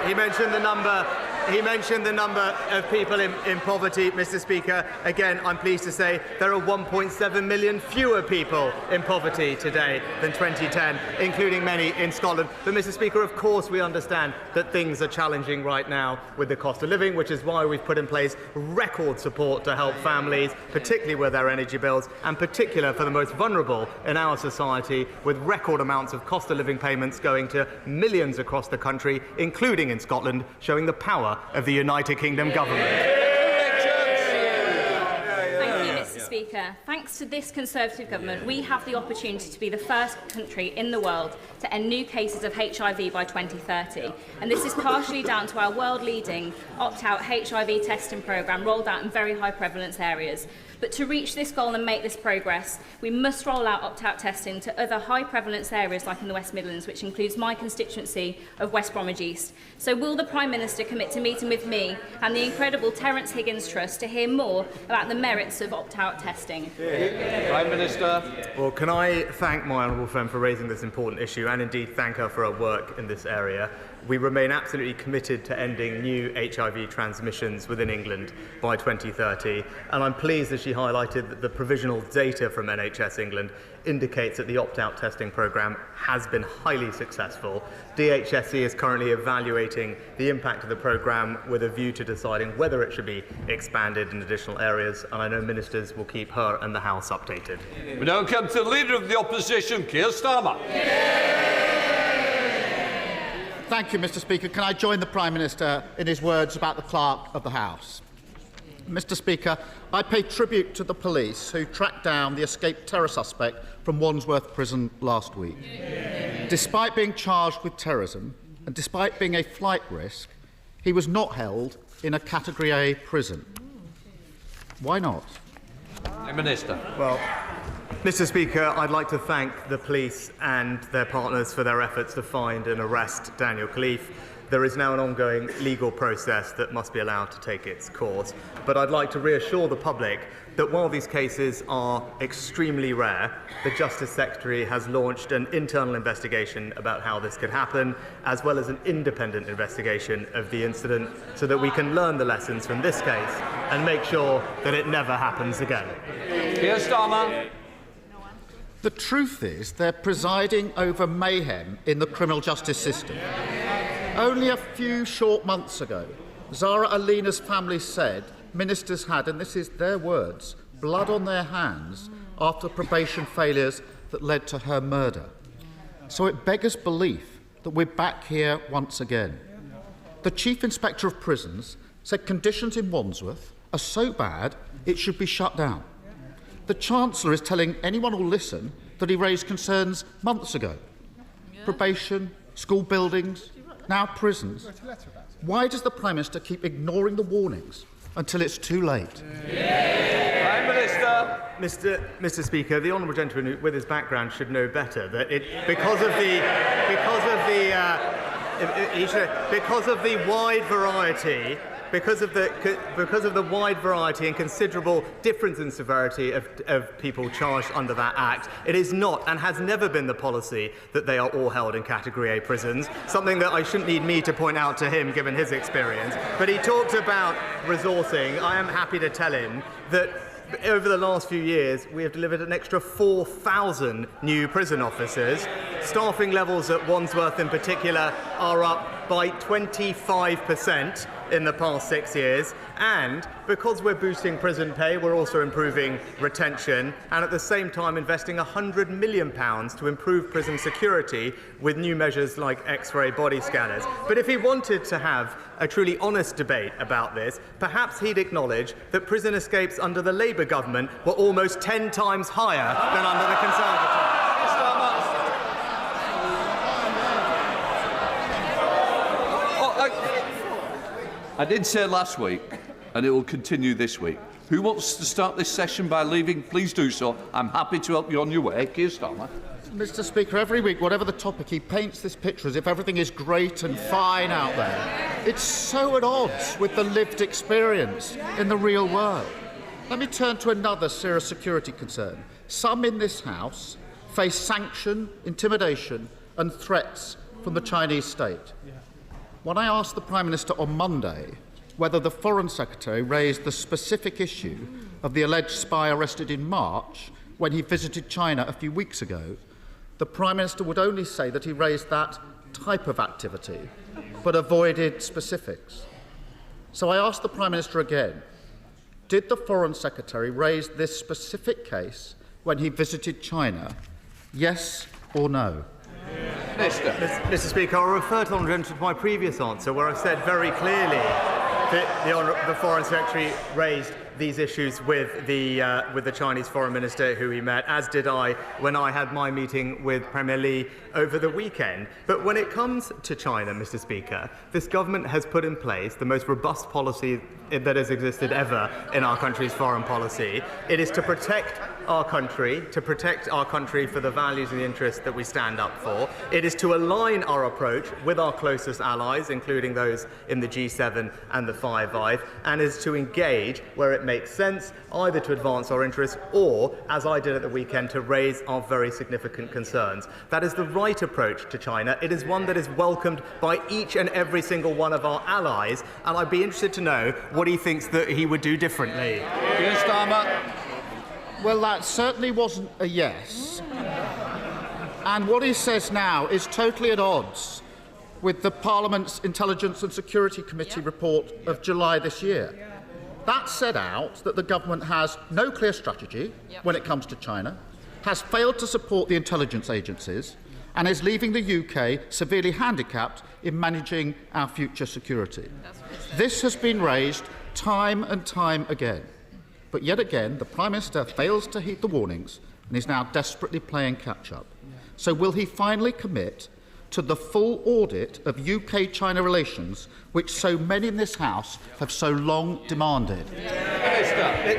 He mentioned the number. He mentioned the number of people in poverty, Mr. Speaker. Again, I'm pleased to say there are 1.7 million fewer people in poverty today than 2010, including many in Scotland. But, Mr. Speaker, of course we understand that things are challenging right now with the cost of living, which is why we've put in place record support to help families, particularly with their energy bills, and particular for the most vulnerable in our society, with record amounts of cost of living payments going to millions across the country, including in Scotland, showing the power of the United Kingdom government. Thank you, Mr. Speaker. Thanks to this Conservative government, we have the opportunity to be the first country in the world to end new cases of HIV by 2030. And this is partially down to our world-leading opt-out HIV testing programme rolled out in very high prevalence areas. But to reach this goal and make this progress, we must roll out opt-out testing to other high prevalence areas like in the West Midlands, which includes my constituency of West Bromwich East. So will the Prime Minister commit to meeting with me and the incredible Terence Higgins Trust to hear more about the merits of opt-out testing? meeting. Prime Minister. Well, can I thank my honourable friend for raising this important issue and indeed thank her for her work in this area. We remain absolutely committed to ending new HIV transmissions within England by 2030, and I'm pleased that she highlighted that the provisional data from NHS England indicates that the opt-out testing programme has been highly successful. DHSC is currently evaluating the impact of the programme with a view to deciding whether it should be expanded in additional areas, and I know ministers will keep her and the House updated. We now come to the Leader of the Opposition, Keir Starmer. Thank you, Mr. Speaker. Can I join the Prime Minister in his words about the Clerk of the House? Mr. Speaker, I pay tribute to the police who tracked down the escaped terror suspect from Wandsworth Prison last week. Despite being charged with terrorism and despite being a flight risk, he was not held in a Category A prison. Why not? Minister. Well, Mr. Speaker, I'd like to thank the police and their partners for their efforts to find and arrest Daniel Khalif. There is now an ongoing legal process that must be allowed to take its course. But I'd like to reassure the public that while these cases are extremely rare, the Justice Secretary has launched an internal investigation about how this could happen, as well as an independent investigation of the incident, so that we can learn the lessons from this case and make sure that it never happens again. Keir Starmer. The truth is they're presiding over mayhem in the criminal justice system. Only a few short months ago, Zara Alina's family said ministers had, and this is their words, blood on their hands after probation failures that led to her murder. So it beggars belief that we're back here once again. The Chief Inspector of Prisons said conditions in Wandsworth are so bad it should be shut down. The Chancellor is telling anyone who'll listen that he raised concerns months ago. Probation, school buildings, now prisons. Why does the Prime Minister keep ignoring the warnings until it's too late? Prime Minister. Mr. Speaker, the honourable gentleman with his background should know better that because of the wide variety. Because of the wide variety and considerable difference in severity of people charged under that Act, it is not and has never been the policy that they are all held in Category A prisons, something that I shouldn't need me to point out to him given his experience. But he talked about resourcing. I am happy to tell him that over the last few years, we have delivered an extra 4,000 new prison officers. Staffing levels at Wandsworth in particular are up by 25% in the past 6 years. And because we're boosting prison pay, we're also improving retention and at the same time investing £100 million to improve prison security with new measures like X-ray body scanners. But if he wanted to have a truly honest debate about this, perhaps he'd acknowledge that prison escapes under the Labour government were almost 10 times higher than under the Conservative. I did say last week, and it will continue this week. Who wants to start this session by leaving? Please do so. I'm happy to help you on your way. Keir Starmer. Mr. Speaker, every week, whatever the topic, he paints this picture as if everything is great and fine out there. It's so at odds with the lived experience in the real world. Let me turn to another serious security concern. Some in this House face sanction, intimidation and threats from the Chinese state. When I asked the Prime Minister on Monday whether the Foreign Secretary raised the specific issue of the alleged spy arrested in March when he visited China a few weeks ago, the Prime Minister would only say that he raised that type of activity, but avoided specifics. So I asked the Prime Minister again, did the Foreign Secretary raise this specific case when he visited China? Yes or no? Mr. Speaker, I'll refer to to my previous answer, where I've said very clearly that the Foreign Secretary raised these issues with the Chinese Foreign Minister who he met, as did I when I had my meeting with Premier Li over the weekend. But when it comes to China, Mr. Speaker, this government has put in place the most robust policy that has existed ever in our country's foreign policy. It is to protect our country, to protect our country for the values and the interests that we stand up for. It is to align our approach with our closest allies, including those in the G7 and the Five Eyes, and is to engage where it makes sense, either to advance our interests or, as I did at the weekend, to raise our very significant concerns. That is the right approach to China. It is one that is welcomed by each and every single one of our allies, and I'd be interested to know what he thinks that he would do differently. Well, that certainly wasn't a yes. And what he says now is totally at odds with the Parliament's Intelligence and Security Committee report of July this year. That set out that the government has no clear strategy when it comes to China, has failed to support the intelligence agencies, and is leaving the UK severely handicapped in managing our future security. This has been raised time and time again. But yet again, the Prime Minister fails to heed the warnings and is now desperately playing catch-up. So will he finally commit to the full audit of UK-China relations, which so many in this House have so long demanded?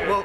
Well,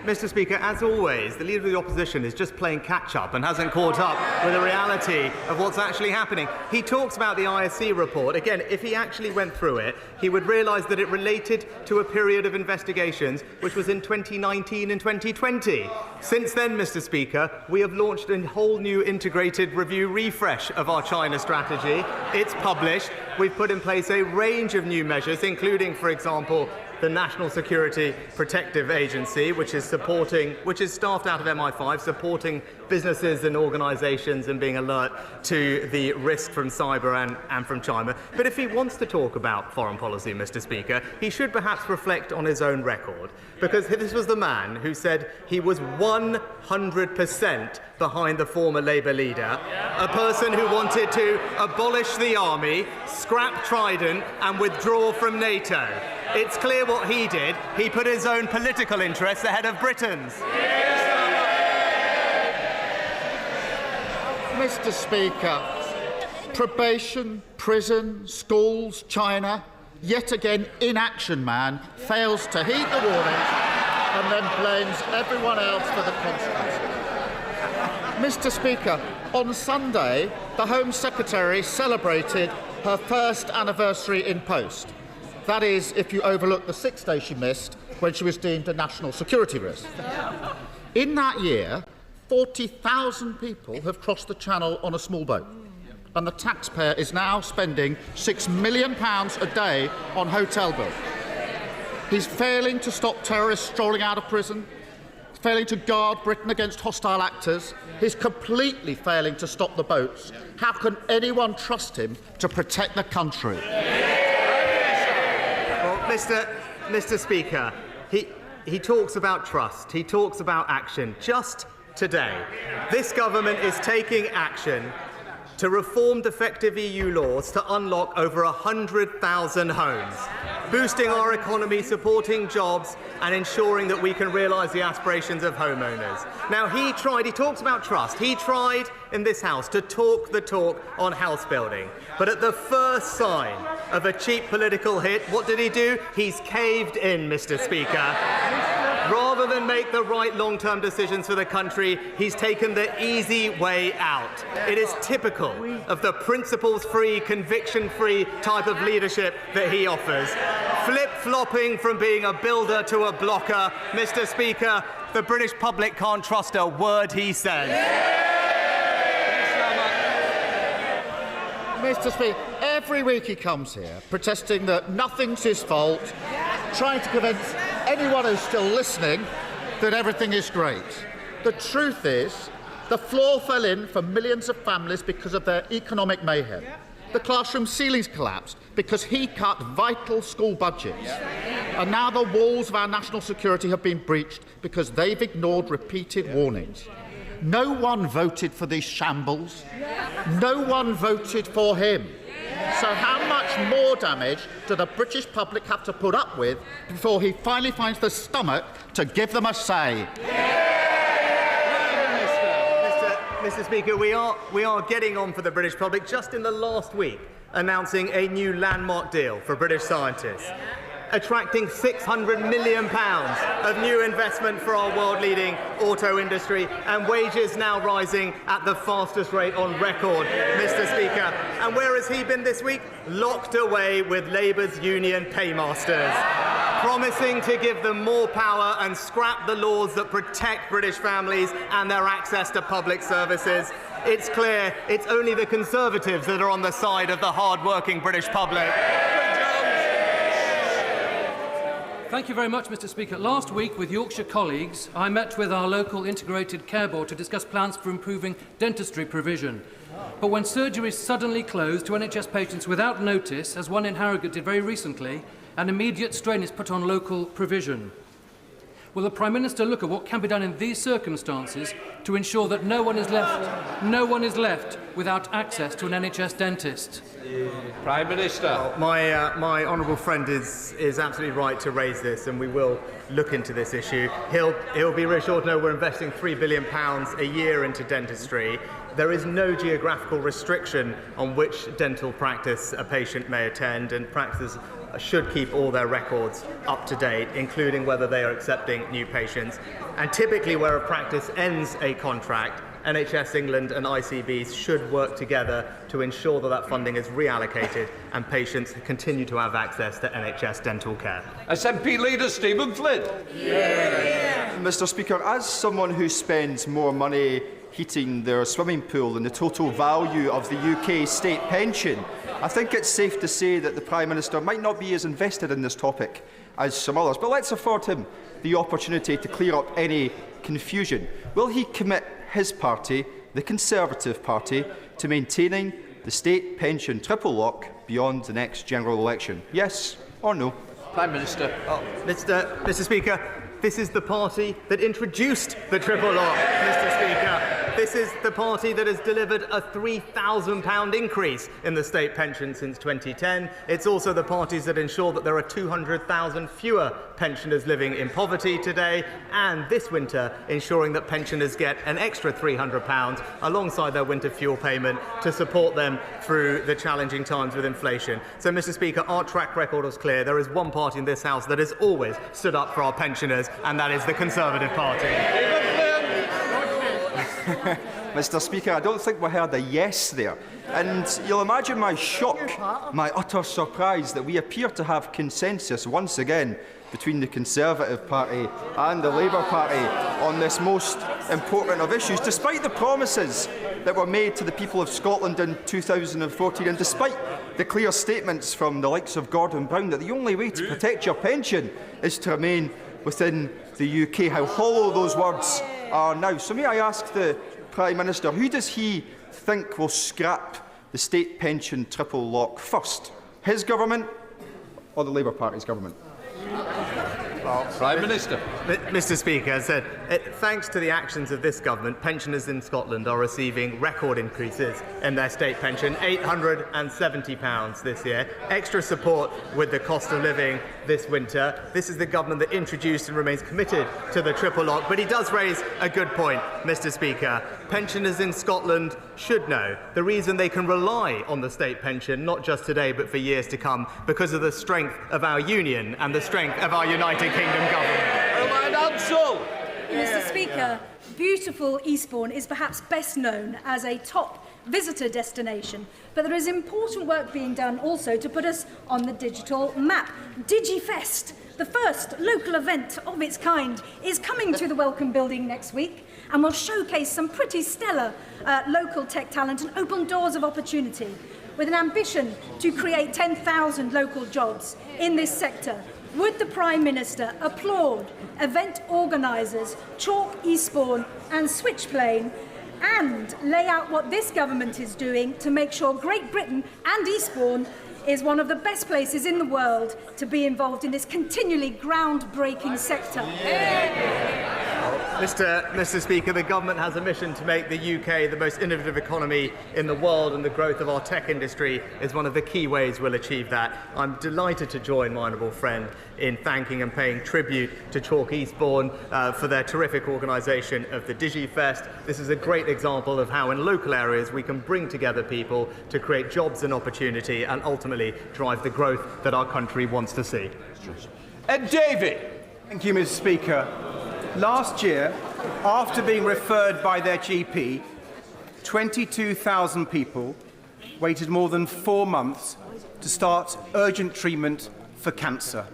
Mr. Speaker, as always, the Leader of the Opposition is just playing catch-up and hasn't caught up with the reality of what's actually happening. He talks about the ISC report. Again, if he actually went through it, he would realise that it related to a period of investigations which was in 2019 and 2020. Since then, Mr. Speaker, we have launched a whole new integrated review refresh of our China strategy. It's published. We've put in place a range of new measures, including, for example, the National Security Protective Agency, which is staffed out of MI5, supporting businesses and organisations and being alert to the risk from cyber and from China. But if he wants to talk about foreign policy, Mr. Speaker, he should perhaps reflect on his own record, because this was the man who said he was 100% behind the former Labour leader, a person who wanted to abolish the army, scrap Trident and withdraw from NATO. It's clear what he did. He put his own political interests ahead of Britain's. Mr. Speaker, probation, prison, schools, China, yet again inaction man fails to heed the warnings and then blames everyone else for the consequences. Mr. Speaker, on Sunday, the Home Secretary celebrated her first anniversary in post. That is, if you overlook the 6 days she missed when she was deemed a national security risk. In that year, 40,000 people have crossed the Channel on a small boat, and the taxpayer is now spending £6 million a day on hotel bills. He's failing to stop terrorists strolling out of prison, failing to guard Britain against hostile actors. He's completely failing to stop the boats. How can anyone trust him to protect the country? Mr. Speaker, he talks about trust, he talks about action. Just today, this government is taking action to reform defective EU laws to unlock over 100,000 homes, boosting our economy, supporting jobs and ensuring that we can realise the aspirations of homeowners. Now, he talks about trust. He tried in this House to talk the talk on house building. But at the first sign of a cheap political hit, what did he do? He's caved in, Mr. Speaker. Rather than make the right long-term decisions for the country, he's taken the easy way out. It is typical of the principles-free, conviction-free type of leadership that he offers. Flip-flopping from being a builder to a blocker. Mr. Speaker, the British public can't trust a word he says. Mr. Speaker, every week he comes here protesting that nothing's his fault, trying to convince anyone who's still listening that everything is great. The truth is, the floor fell in for millions of families because of their economic mayhem. The classroom ceilings collapsed because he cut vital school budgets. And now the walls of our national security have been breached because they've ignored repeated warnings. No one voted for these shambles. No one voted for him. So how much more damage do the British public have to put up with before he finally finds the stomach to give them a say? Mr. Speaker, we are getting on for the British public just in the last week, announcing a new landmark deal for British scientists. attracting £600 million of new investment for our world-leading auto industry, and wages now rising at the fastest rate on record, Mr. Speaker. And where has he been this week? Locked away with Labour's union paymasters, promising to give them more power and scrap the laws that protect British families and their access to public services. It's clear it's only the Conservatives that are on the side of the hard-working British public. Thank you very much, Mr. Speaker. Last week, with Yorkshire colleagues, I met with our local integrated care board to discuss plans for improving dentistry provision. But when surgeries suddenly closed to NHS patients without notice, as one in Harrogate did very recently, an immediate strain is put on local provision. Will the Prime Minister look at what can be done in these circumstances to ensure that no one is left without access to an NHS dentist? Prime Minister. Well, my honourable friend is absolutely right to raise this, and we will look into this issue. He'll be reassured to know we're investing £3 billion a year into dentistry. There is no geographical restriction on which dental practice a patient may attend, and practices should keep all their records up to date, including whether they are accepting new patients. And typically where a practice ends a contract, NHS England and ICBs should work together to ensure that that funding is reallocated and patients continue to have access to NHS dental care. SNP Leader Stephen Flynn. Mr. Speaker, as someone who spends more money heating their swimming pool than the total value of the UK state pension, I think it's safe to say that the Prime Minister might not be as invested in this topic as some others. But let's afford him the opportunity to clear up any confusion. Will he commit his party, the Conservative Party, to maintaining the state pension triple lock beyond the next general election? Yes or no? Prime Minister. Mr. Speaker, this is the party that introduced the triple lock, Mr. Speaker. This is the party that has delivered a £3,000 increase in the state pension since 2010. It's also the parties that ensure that there are 200,000 fewer pensioners living in poverty today, and this winter ensuring that pensioners get an extra £300 alongside their winter fuel payment to support them through the challenging times with inflation. So, Mr. Speaker, our track record is clear. There is one party in this House that has always stood up for our pensioners, and that is the Conservative Party. Mr. Speaker, I don't think we heard a yes there. And you'll imagine my shock, my utter surprise that we appear to have consensus once again between the Conservative Party and the Labour Party on this most important of issues, despite the promises that were made to the people of Scotland in 2014, and despite the clear statements from the likes of Gordon Brown that the only way to protect your pension is to remain within the UK. How hollow those words are now. So may I ask the Prime Minister, who does he think will scrap the state pension triple lock first? His government or the Labour Party's government? Prime Minister. Mr. Speaker, as I said, thanks to the actions of this government, pensioners in Scotland are receiving record increases in their state pension, £870 this year. Extra support with the cost of living this winter. This is the government that introduced and remains committed to the triple lock. But he does raise a good point, Mr. Speaker. Pensioners in Scotland should know the reason they can rely on the state pension, not just today but for years to come, because of the strength of our union and the strength of our United Kingdom government. Mr. Speaker, beautiful Eastbourne is perhaps best known as a top visitor destination, but there is important work being done also to put us on the digital map. DigiFest, the first local event of its kind, is coming to the Welcome Building next week and will showcase some pretty stellar local tech talent and open doors of opportunity, with an ambition to create 10,000 local jobs in this sector. Would the Prime Minister applaud event organisers Chalk, Eastbourne and Switchplane, and lay out what this government is doing to make sure Great Britain and Eastbourne is one of the best places in the world to be involved in this continually groundbreaking sector? Mr. Speaker, the government has a mission to make the UK the most innovative economy in the world, and the growth of our tech industry is one of the key ways we'll achieve that. I'm delighted to join my honourable friend in thanking and paying tribute to Chalk Eastbourne for their terrific organisation of the DigiFest. This is a great example of how in local areas we can bring together people to create jobs and opportunity and ultimately drive the growth that our country wants to see. David. Thank you, Mr. Speaker. Last year, after being referred by their GP, 22,000 people waited more than 4 months to start urgent treatment for cancer.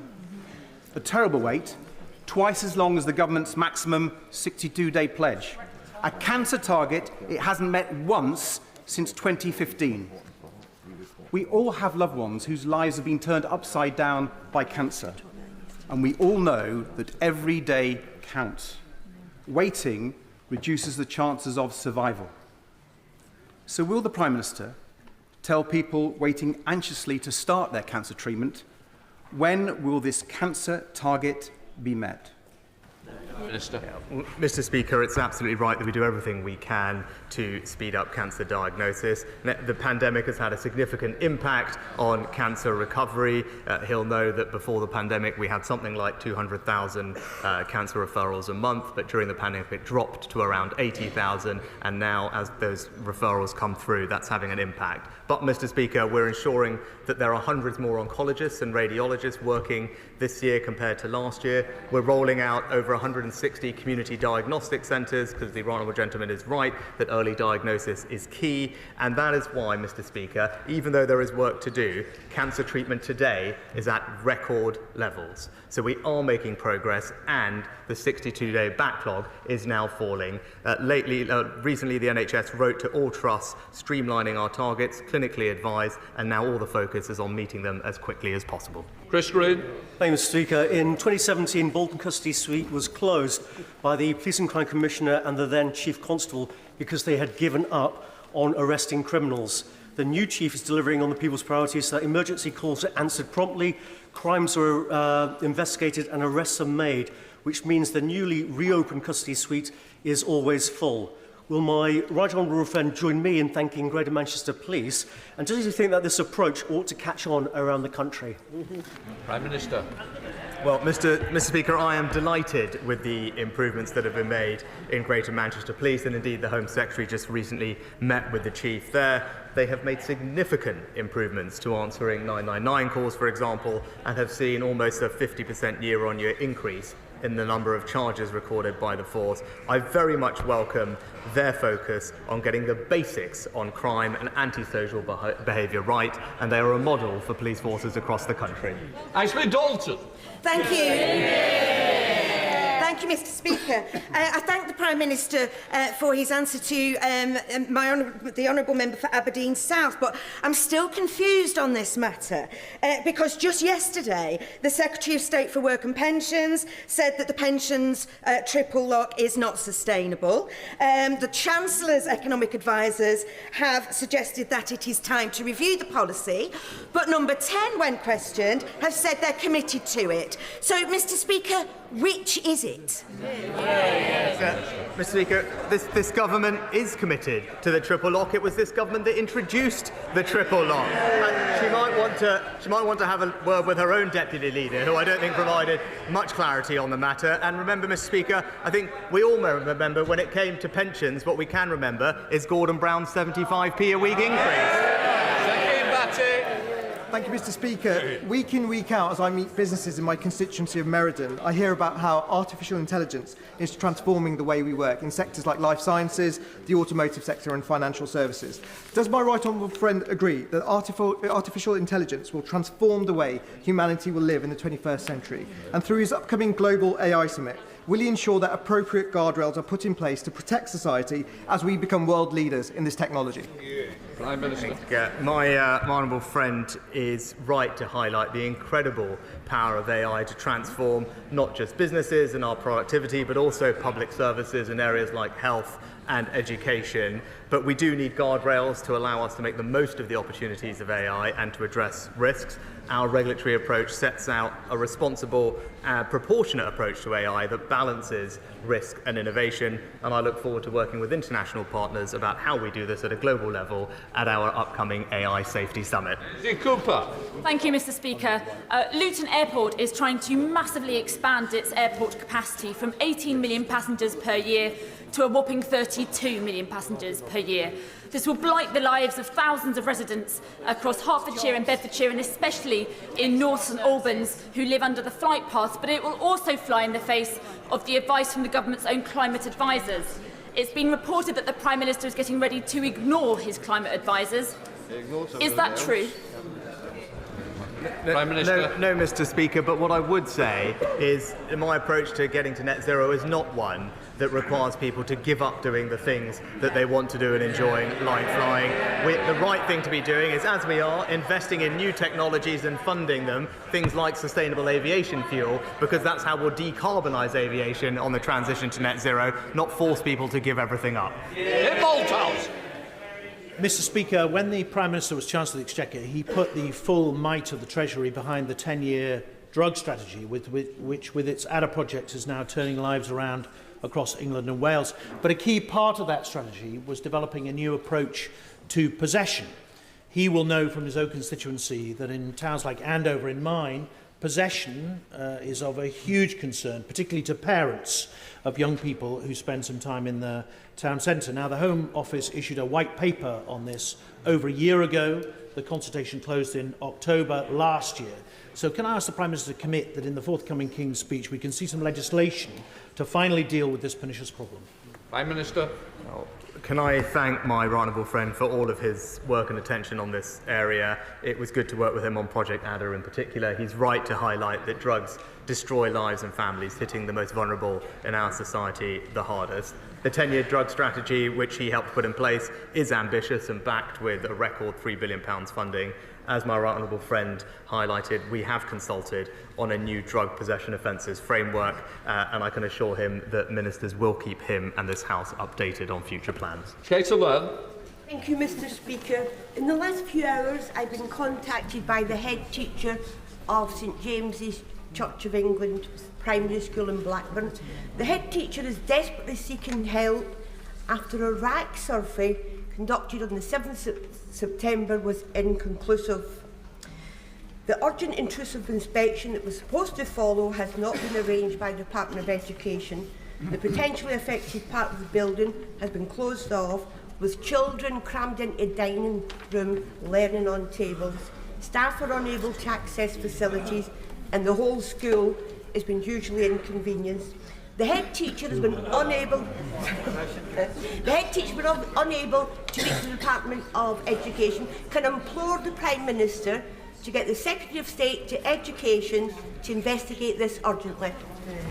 A terrible wait, twice as long as the government's maximum 62-day pledge. A cancer target it hasn't met once since 2015. We all have loved ones whose lives have been turned upside down by cancer. And we all know that every day counts. Waiting reduces the chances of survival. So will the Prime Minister tell people waiting anxiously to start their cancer treatment, when will this cancer target be met? Minister. Mr. Speaker, it's absolutely right that we do everything we can to speed up cancer diagnosis. The pandemic has had a significant impact on cancer recovery. He'll know that before the pandemic we had something like 200,000 cancer referrals a month, but during the pandemic it dropped to around 80,000, and now as those referrals come through, that's having an impact. But, Mr. Speaker, we're ensuring that there are hundreds more oncologists and radiologists working this year compared to last year. We're rolling out over 160 community diagnostic centres, because the honourable gentleman is right that early diagnosis is key, and that is why, Mr. Speaker, even though there is work to do, cancer treatment today is at record levels. So we are making progress, and the 62-day backlog is now falling. Recently, the NHS wrote to all trusts, streamlining our targets, clinically advised, and now all the focus is on meeting them as quickly as possible. Chris Green. Thank you, Mr. Speaker. In 2017, Bolton Custody Suite was closed by the Police and Crime Commissioner and the then Chief Constable because they had given up on arresting criminals. The new chief is delivering on the people's priorities so that emergency calls are answered promptly, crimes are investigated and arrests are made, which means the newly reopened custody suite is always full. Will my right honourable friend join me in thanking Greater Manchester Police? And does he think that this approach ought to catch on around the country? Prime Minister. Well, Mr. Speaker, I am delighted with the improvements that have been made in Greater Manchester Police, and indeed the Home Secretary just recently met with the Chief there. They have made significant improvements to answering 999 calls, for example, and have seen almost a 50% year-on-year increase in the number of charges recorded by the force. I very much welcome their focus on getting the basics on crime and antisocial behaviour right, and they are a model for police forces across the country. Ashley Dalton. Thank you. Thank you, Mr. Speaker. I thank the Prime Minister for his answer to the Honourable Member for Aberdeen South, but I'm still confused on this matter because just yesterday the Secretary of State for Work and Pensions said that the pensions triple lock is not sustainable. The Chancellor's economic advisers have suggested that it is time to review the policy, but Number 10, when questioned, have said they're committed to it. So, Mr. Speaker, which is it? Mr. Speaker, this government is committed to the triple lock. It was this government that introduced the triple lock. And she might want to have a word with her own deputy leader, who I don't think provided much clarity on the matter. And remember, Mr. Speaker, I think we all remember when it came to pensions, what we can remember is Gordon Brown's 75p a week increase. Thank you, Mr. Speaker. Week in, week out, as I meet businesses in my constituency of Meriden, I hear about how artificial intelligence is transforming the way we work in sectors like life sciences, the automotive sector and financial services. Does my right honourable friend agree that artificial intelligence will transform the way humanity will live in the 21st century? And through his upcoming Global AI Summit, will he ensure that appropriate guardrails are put in place to protect society as we become world leaders in this technology? Prime Minister. My honourable friend is right to highlight the incredible power of AI to transform not just businesses and our productivity, but also public services in areas like health, and education, but we do need guardrails to allow us to make the most of the opportunities of AI and to address risks. Our regulatory approach sets out a responsible, proportionate approach to AI that balances risk and innovation, and I look forward to working with international partners about how we do this at a global level at our upcoming AI Safety Summit. Cooper. Thank you, Mr. Speaker. Luton Airport is trying to massively expand its airport capacity from 18 million passengers per year to a whopping 32 million passengers per year. This will blight the lives of thousands of residents across Hertfordshire and Bedfordshire, and especially in North St Albans, who live under the flight path, but it will also fly in the face of the advice from the government's own climate advisers. It's been reported that the Prime Minister is getting ready to ignore his climate advisers. Is that true? Prime Minister. No, Mr. Speaker, but what I would say is my approach to getting to net zero is not one that requires people to give up doing the things that they want to do and enjoying, like flying. The right thing to be doing is, as we are, investing in new technologies and funding them, things like sustainable aviation fuel, because that's how we'll decarbonise aviation on the transition to net zero, not force people to give everything up. Mr. Speaker, when the Prime Minister was Chancellor of the Exchequer, he put the full might of the Treasury behind the 10-year drug strategy, which with its ADA projects is now turning lives around across England and Wales. But a key part of that strategy was developing a new approach to possession. He will know from his own constituency that in towns like Andover, in mine, possession is of a huge concern, particularly to parents of young people who spend some time in the town centre. Now, the Home Office issued a white paper on this over a year ago. The consultation closed in October last year. So can I ask the Prime Minister to commit that in the forthcoming King's Speech we can see some legislation to finally deal with this pernicious problem? Prime Minister. Can I thank my right honourable friend for all of his work and attention on this area. It was good to work with him on Project ADA in particular. He's right to highlight that drugs destroy lives and families, hitting the most vulnerable in our society the hardest. The 10-year drug strategy, which he helped put in place, is ambitious and backed with a record £3 billion funding. As my right honourable friend highlighted, we have consulted on a new drug possession offences framework, and I can assure him that ministers will keep him and this House updated on future plans. Thank you, Mr. Speaker. In the last few hours, I've been contacted by the head teacher of St James's Church of England Primary School in Blackburn. The head teacher is desperately seeking help after a RAC survey conducted on the 7th of September was inconclusive. The urgent intrusive inspection that was supposed to follow has not been arranged by the Department of Education. The potentially affected part of the building has been closed off, with children crammed into a dining room learning on tables. Staff are unable to access facilities, and the whole school has been hugely inconvenienced. The head teacher has been unable to reach the Department of Education. Can I implore the Prime Minister to get the Secretary of State to Education to investigate this urgently?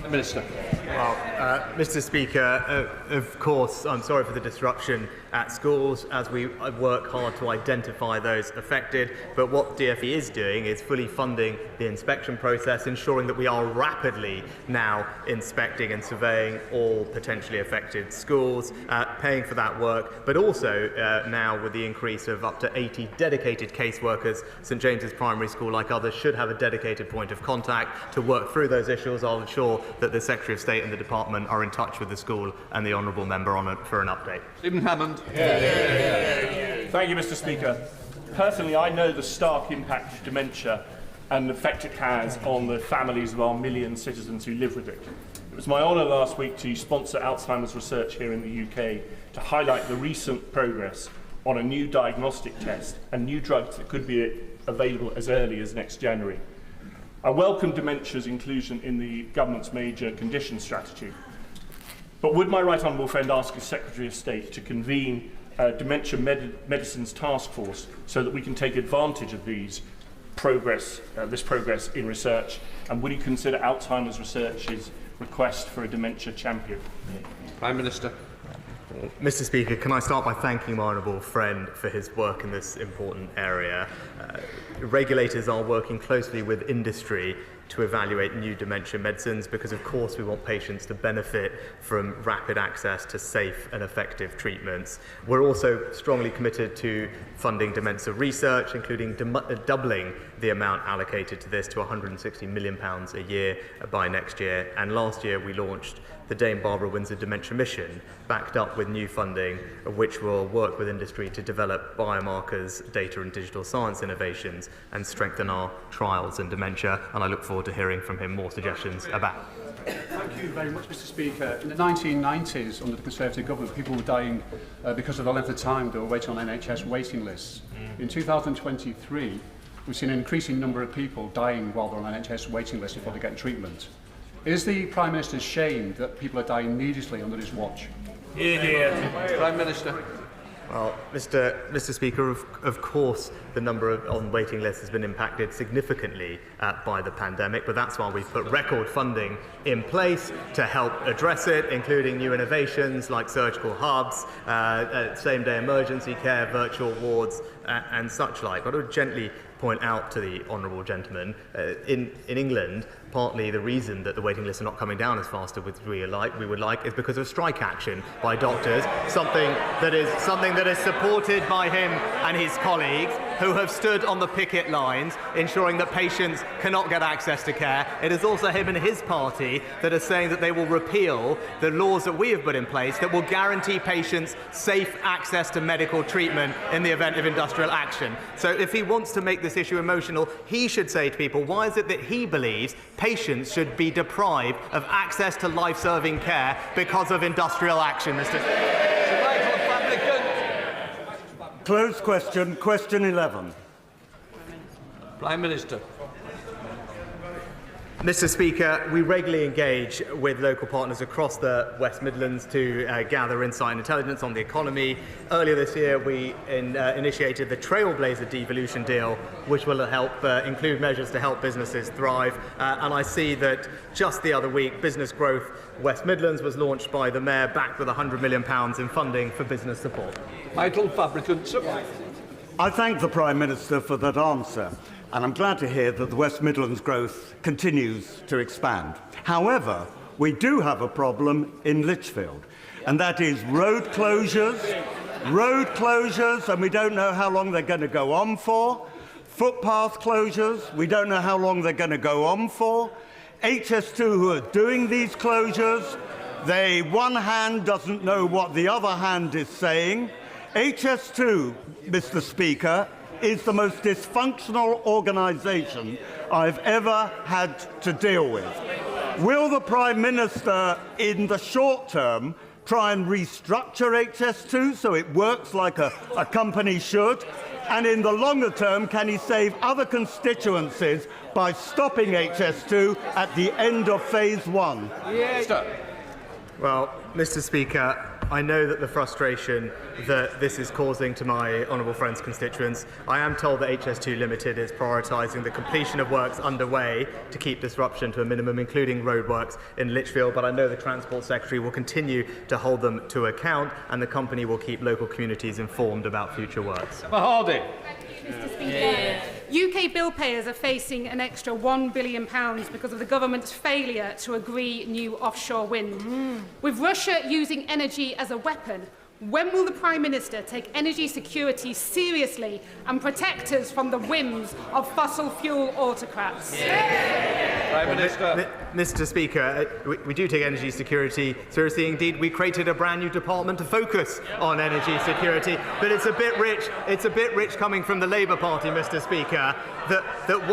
Minister. Well, Mr. Speaker, of course, I'm sorry for the disruption at schools as we work hard to identify those affected. But what DfE is doing is fully funding the inspection process, ensuring that we are rapidly now inspecting and surveying all potentially affected schools, paying for that work, but also now with the increase of up to 80 dedicated caseworkers, St James's Primary School, like others, should have a dedicated point of contact to work through those issues. I'll ensure that the Secretary of State and the Department are in touch with the school and the Honourable Member on it for an update. Stephen Hammond. Thank you, Mr. Speaker. Personally, I know the stark impact of dementia and the effect it has on the families of our million citizens who live with it. It was my honour last week to sponsor Alzheimer's research here in the UK to highlight the recent progress on a new diagnostic test and new drugs that could be available as early as next January. I welcome dementia's inclusion in the government's major condition strategy. But would my right honourable friend ask his Secretary of State to convene a dementia medicines task force so that we can take advantage of this progress in research? And would he consider Alzheimer's Research's request for a dementia champion? Prime Minister. Mr. Speaker, can I start by thanking my honourable friend for his work in this important area? regulators are working closely with industry to evaluate new dementia medicines because, of course, we want patients to benefit from rapid access to safe and effective treatments. We're also strongly committed to funding dementia research, including doubling the amount allocated to this to £160 million a year by next year. And last year we launched the Dame Barbara Windsor Dementia Mission, backed up with new funding, which will work with industry to develop biomarkers, data and digital science innovations, and strengthen our trials in dementia. And I look forward to hearing from him more suggestions about. Thank you very much, Mr. Speaker. In the 1990s, under the Conservative government, people were dying because of the length of time they were waiting on NHS waiting lists. In 2023, we've seen an increasing number of people dying while they're on NHS waiting lists before they get treatment. Is the Prime Minister ashamed that people are dying needlessly under his watch? Prime Minister. Well, Mr. Speaker, of course, the number on waiting lists has been impacted significantly by the pandemic, but that's why we've put record funding in place to help address it, including new innovations like surgical hubs, same-day emergency care, virtual wards, and such like. I would gently point out to the honourable gentleman, in England, partly the reason that the waiting lists are not coming down as fast as we would like is because of strike action by doctors, something that is supported by him and his colleagues who have stood on the picket lines ensuring that patients cannot get access to care. It is also him and his party that are saying that they will repeal the laws that we have put in place that will guarantee patients safe access to medical treatment in the event of industrial action. So if he wants to make this issue emotional, he should say to people, why is it that he believes patients should be deprived of access to life-saving care because of industrial action, Mr. Closed question. Question 11. Prime Minister. Mr. Speaker, we regularly engage with local partners across the West Midlands to gather insight and intelligence on the economy. Earlier this year, we initiated the Trailblazer Devolution Deal, which will help include measures to help businesses thrive. And I see that just the other week, Business Growth West Midlands was launched by the Mayor, backed with £100 million in funding for business support. Michael Fabricant. I thank the Prime Minister for that answer, and I'm glad to hear that the West Midlands growth continues to expand. However, we do have a problem in Lichfield, and that is road closures, and we don't know how long they're going to go on for, footpath closures, we don't know how long they're going to go on for, HS2 who are doing these closures, one hand doesn't know what the other hand is saying. HS2, Mr. Speaker, is the most dysfunctional organisation I've ever had to deal with. Will the Prime Minister, in the short term, try and restructure HS2 so it works like a company should? And in the longer term, can he save other constituencies by stopping HS2 at the end of phase 1? Well, Mr. Speaker, I know that the frustration that this is causing to my honourable friend's constituents. I am told that HS2 Limited is prioritising the completion of works underway to keep disruption to a minimum, including roadworks in Lichfield, but I know the Transport Secretary will continue to hold them to account, and the company will keep local communities informed about future works. Hardy. Mr. Speaker, UK bill payers are facing an extra £1 billion because of the government's failure to agree new offshore wind. With Russia using energy as a weapon, when will the Prime Minister take energy security seriously and protect us from the whims of fossil fuel autocrats? Prime Minister. Mr. Speaker, we do take energy security seriously. Indeed, we created a brand new department to focus on energy security. But it's a bit rich. It's a bit rich coming from the Labour Party, Mr. Speaker, that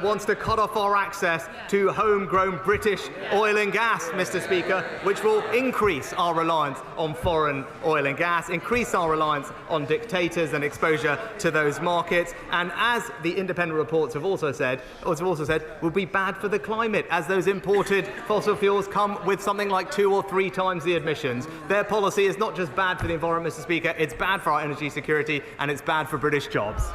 wants to cut off our access to homegrown British oil and gas, Mr. Speaker, which will increase our reliance on foreign oil and gas, increase our reliance on dictators and exposure to those markets, and as the independent reports have also said, will be bad for the climate, as those imported fossil fuels come with something like 2 or 3 times the emissions. Their policy is not just bad for the environment, Mr. Speaker, it's bad for our energy security and it's bad for British jobs.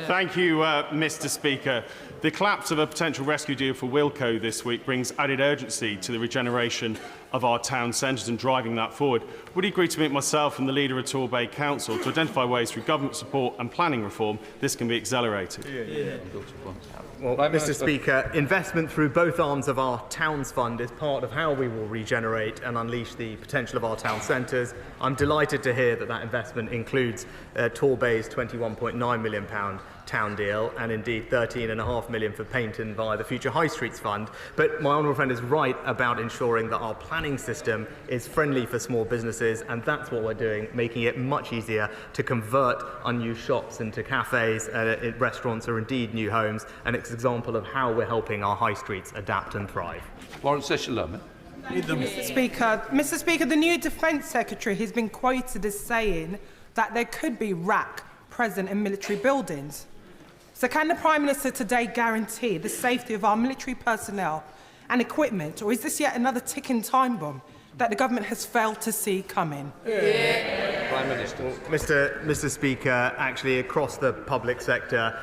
Thank you, Mr. Speaker. The collapse of a potential rescue deal for Wilco this week brings added urgency to the regeneration of our town centres and driving that forward. Would he agree to meet myself and the leader of Torbay Council to identify ways through government support and planning reform this can be accelerated? Well, Mr. Speaker, investment through both arms of our Towns Fund is part of how we will regenerate and unleash the potential of our town centres. I'm delighted to hear that that investment includes Torbay's £21.9 million town deal and indeed £13.5 million for Paynton via the Future High Streets Fund. But my honourable friend is right about ensuring that our planning system is friendly for small businesses, and that's what we're doing, making it much easier to convert unused shops into cafes, restaurants or indeed new homes, and it's an example of how we're helping our high streets adapt and thrive. Lawrence Session-Lerman. Mr. Speaker, the new Defence Secretary has been quoted as saying that there could be RAC present in military buildings. So can the Prime Minister today guarantee the safety of our military personnel and equipment, or is this yet another ticking time bomb that the government has failed to see coming? Prime Minister. Mr. Speaker, actually across the public sector,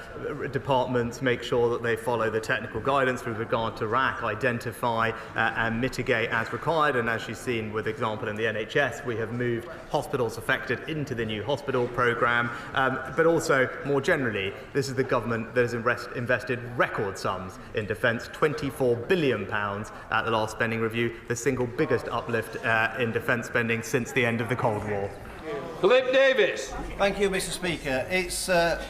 departments make sure that they follow the technical guidance with regard to RAC, identify and mitigate as required. And as you've seen with example in the NHS, we have moved hospitals affected into the new hospital programme. But also, more generally, this is the government that has invested record sums in defence, £24 billion at the last spending review, the single biggest uplift in defence spending since the end of the Cold War. Philip Davis. Thank you, Mr. Speaker. It's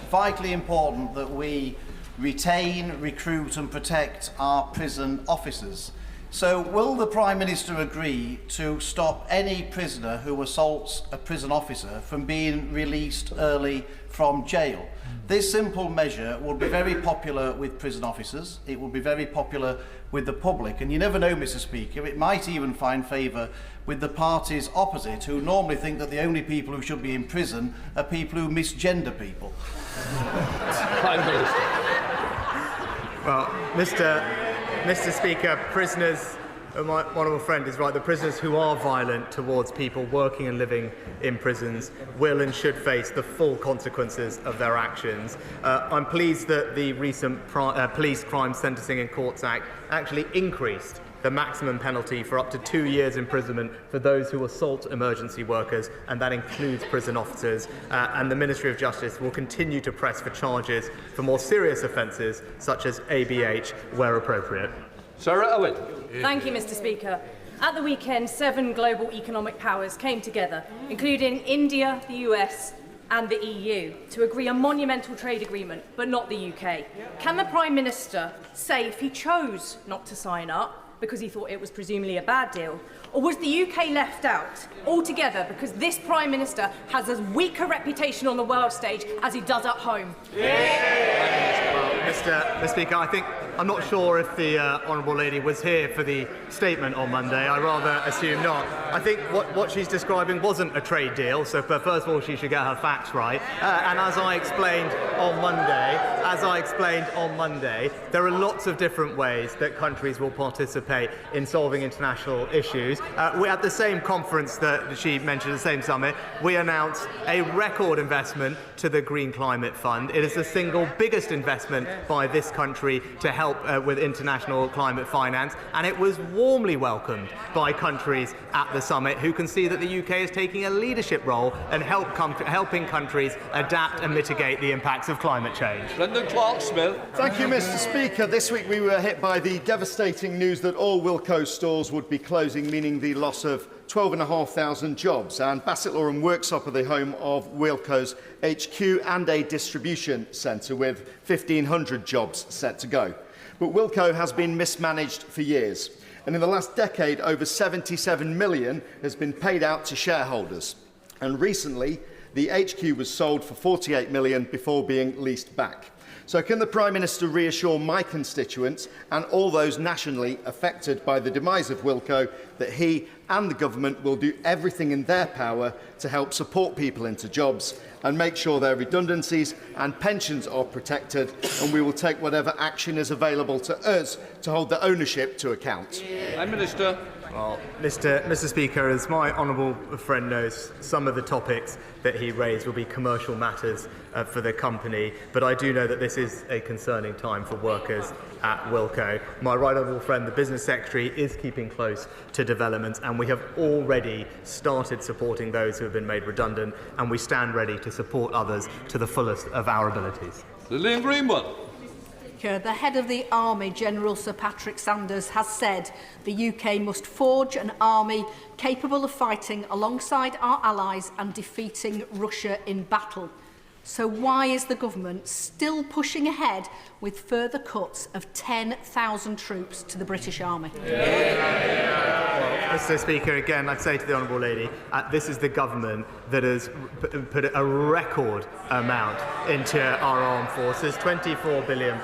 vitally important that we retain, recruit and protect our prison officers. So will the Prime Minister agree to stop any prisoner who assaults a prison officer from being released early from jail? This simple measure will be very popular with prison officers. It will be very popular with the public. And you never know, Mr. Speaker, it might even find favour with the parties opposite, who normally think that the only people who should be in prison are people who misgender people. Prime Minister. Well, Mr. Speaker, prisoners, my honourable friend is right, the prisoners who are violent towards people working and living in prisons will and should face the full consequences of their actions. I'm pleased that the recent Police Crime Sentencing in Courts Act actually increased the maximum penalty for up to 2 years imprisonment for those who assault emergency workers, and that includes prison officers. And the Ministry of Justice will continue to press for charges for more serious offences, such as ABH, where appropriate. Sarah Owen. Thank you, Mr. Speaker. At the weekend, 7 global economic powers came together, including India, the US and the EU, to agree a monumental trade agreement, but not the UK. Can the Prime Minister say if he chose not to sign up because he thought it was presumably a bad deal, or was the UK left out altogether because this Prime Minister has as weak a reputation on the world stage as he does at home? Mr. Speaker, I'm not sure if the Honourable Lady was here for the statement on Monday. I rather assume not. I think what she's describing wasn't a trade deal, so first of all she should get her facts right. And as I explained on Monday, there are lots of different ways that countries will participate in solving international issues. At the same conference that she mentioned, the same summit, we announced a record investment to the Green Climate Fund. It is the single biggest investment by this country to help with international climate finance, and it was warmly welcomed by countries at the summit who can see that the UK is taking a leadership role and helping countries adapt and mitigate the impacts of climate change. Brendan Clark-Smith. Thank you, Mr. Speaker. This week we were hit by the devastating news that all Wilko stores would be closing, meaning the loss of 12,500 jobs, and Bassetlaw and Worksop are the home of Wilko's HQ and a distribution centre with 1,500 jobs set to go. But Wilko has been mismanaged for years, and in the last decade over 77 million has been paid out to shareholders, and recently the HQ was sold for 48 million before being leased back. So can the Prime Minister reassure my constituents and all those nationally affected by the demise of Wilko that he and the government will do everything in their power to help support people into jobs and make sure their redundancies and pensions are protected, and we will take whatever action is available to us to hold the ownership to account? Prime Minister. Well, Mr. Speaker, as my honourable friend knows, some of the topics that he raised will be commercial matters for the company, but I do know that this is a concerning time for workers at Wilko. My right honourable friend, the Business Secretary, is keeping close to developments, and we have already started supporting those who have been made redundant, and we stand ready to support others to the fullest of our abilities. Lillian Greenwood. The head of the Army, General Sir Patrick Sanders, has said the UK must forge an army capable of fighting alongside our allies and defeating Russia in battle. So why is the government still pushing ahead with further cuts of 10,000 troops to the British Army? Mr. Speaker, again, I'd say to the honourable lady, this is the government that has put a record amount into our armed forces, £24 billion.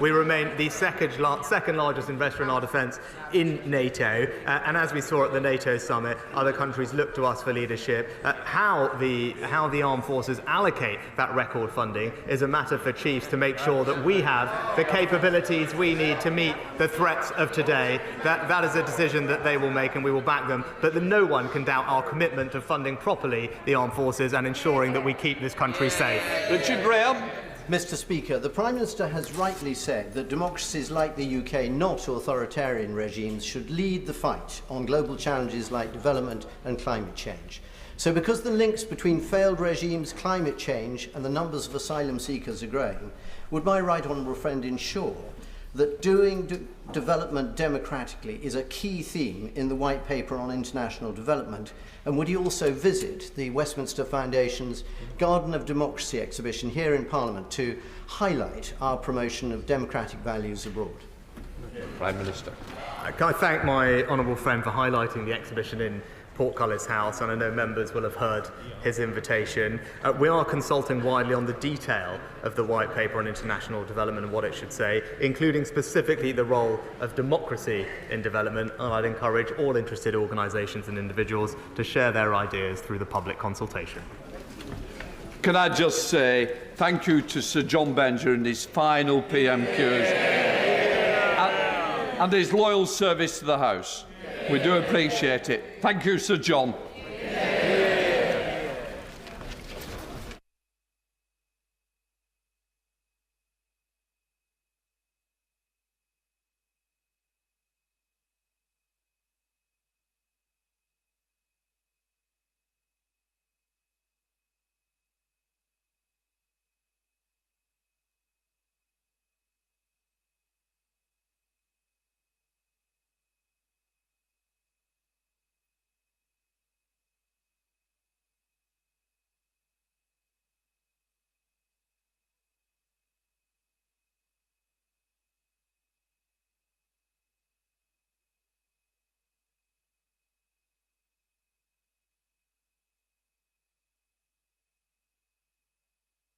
We remain the second largest investor in our defence in NATO, and as we saw at the NATO summit, other countries look to us for leadership. How the armed forces allocate that record funding is a matter for chiefs to make sure that we have the capabilities we need to meet the threats of today. That is a decision that they will make, and we will back them, but no one can doubt our commitment to funding properly the armed forces and ensuring that we keep this country safe. Richard Graham. Mr. Speaker, the Prime Minister has rightly said that democracies like the UK, not authoritarian regimes, should lead the fight on global challenges like development and climate change. So because the links between failed regimes, climate change and the numbers of asylum seekers are growing, would my right honourable friend ensure that doing development democratically is a key theme in the White Paper on International Development, and would he also visit the Westminster Foundation's Garden of Democracy exhibition here in Parliament to highlight our promotion of democratic values abroad? Prime Minister. Can I thank my honourable friend for highlighting the exhibition in Portcullis House, and I know members will have heard his invitation. We are consulting widely on the detail of the White Paper on International Development and what it should say, including specifically the role of democracy in development, and I'd encourage all interested organisations and individuals to share their ideas through the public consultation. Can I just say thank you to Sir John Benjer and his final PMQs and his loyal service to the House. We do appreciate it. Thank you, Sir John.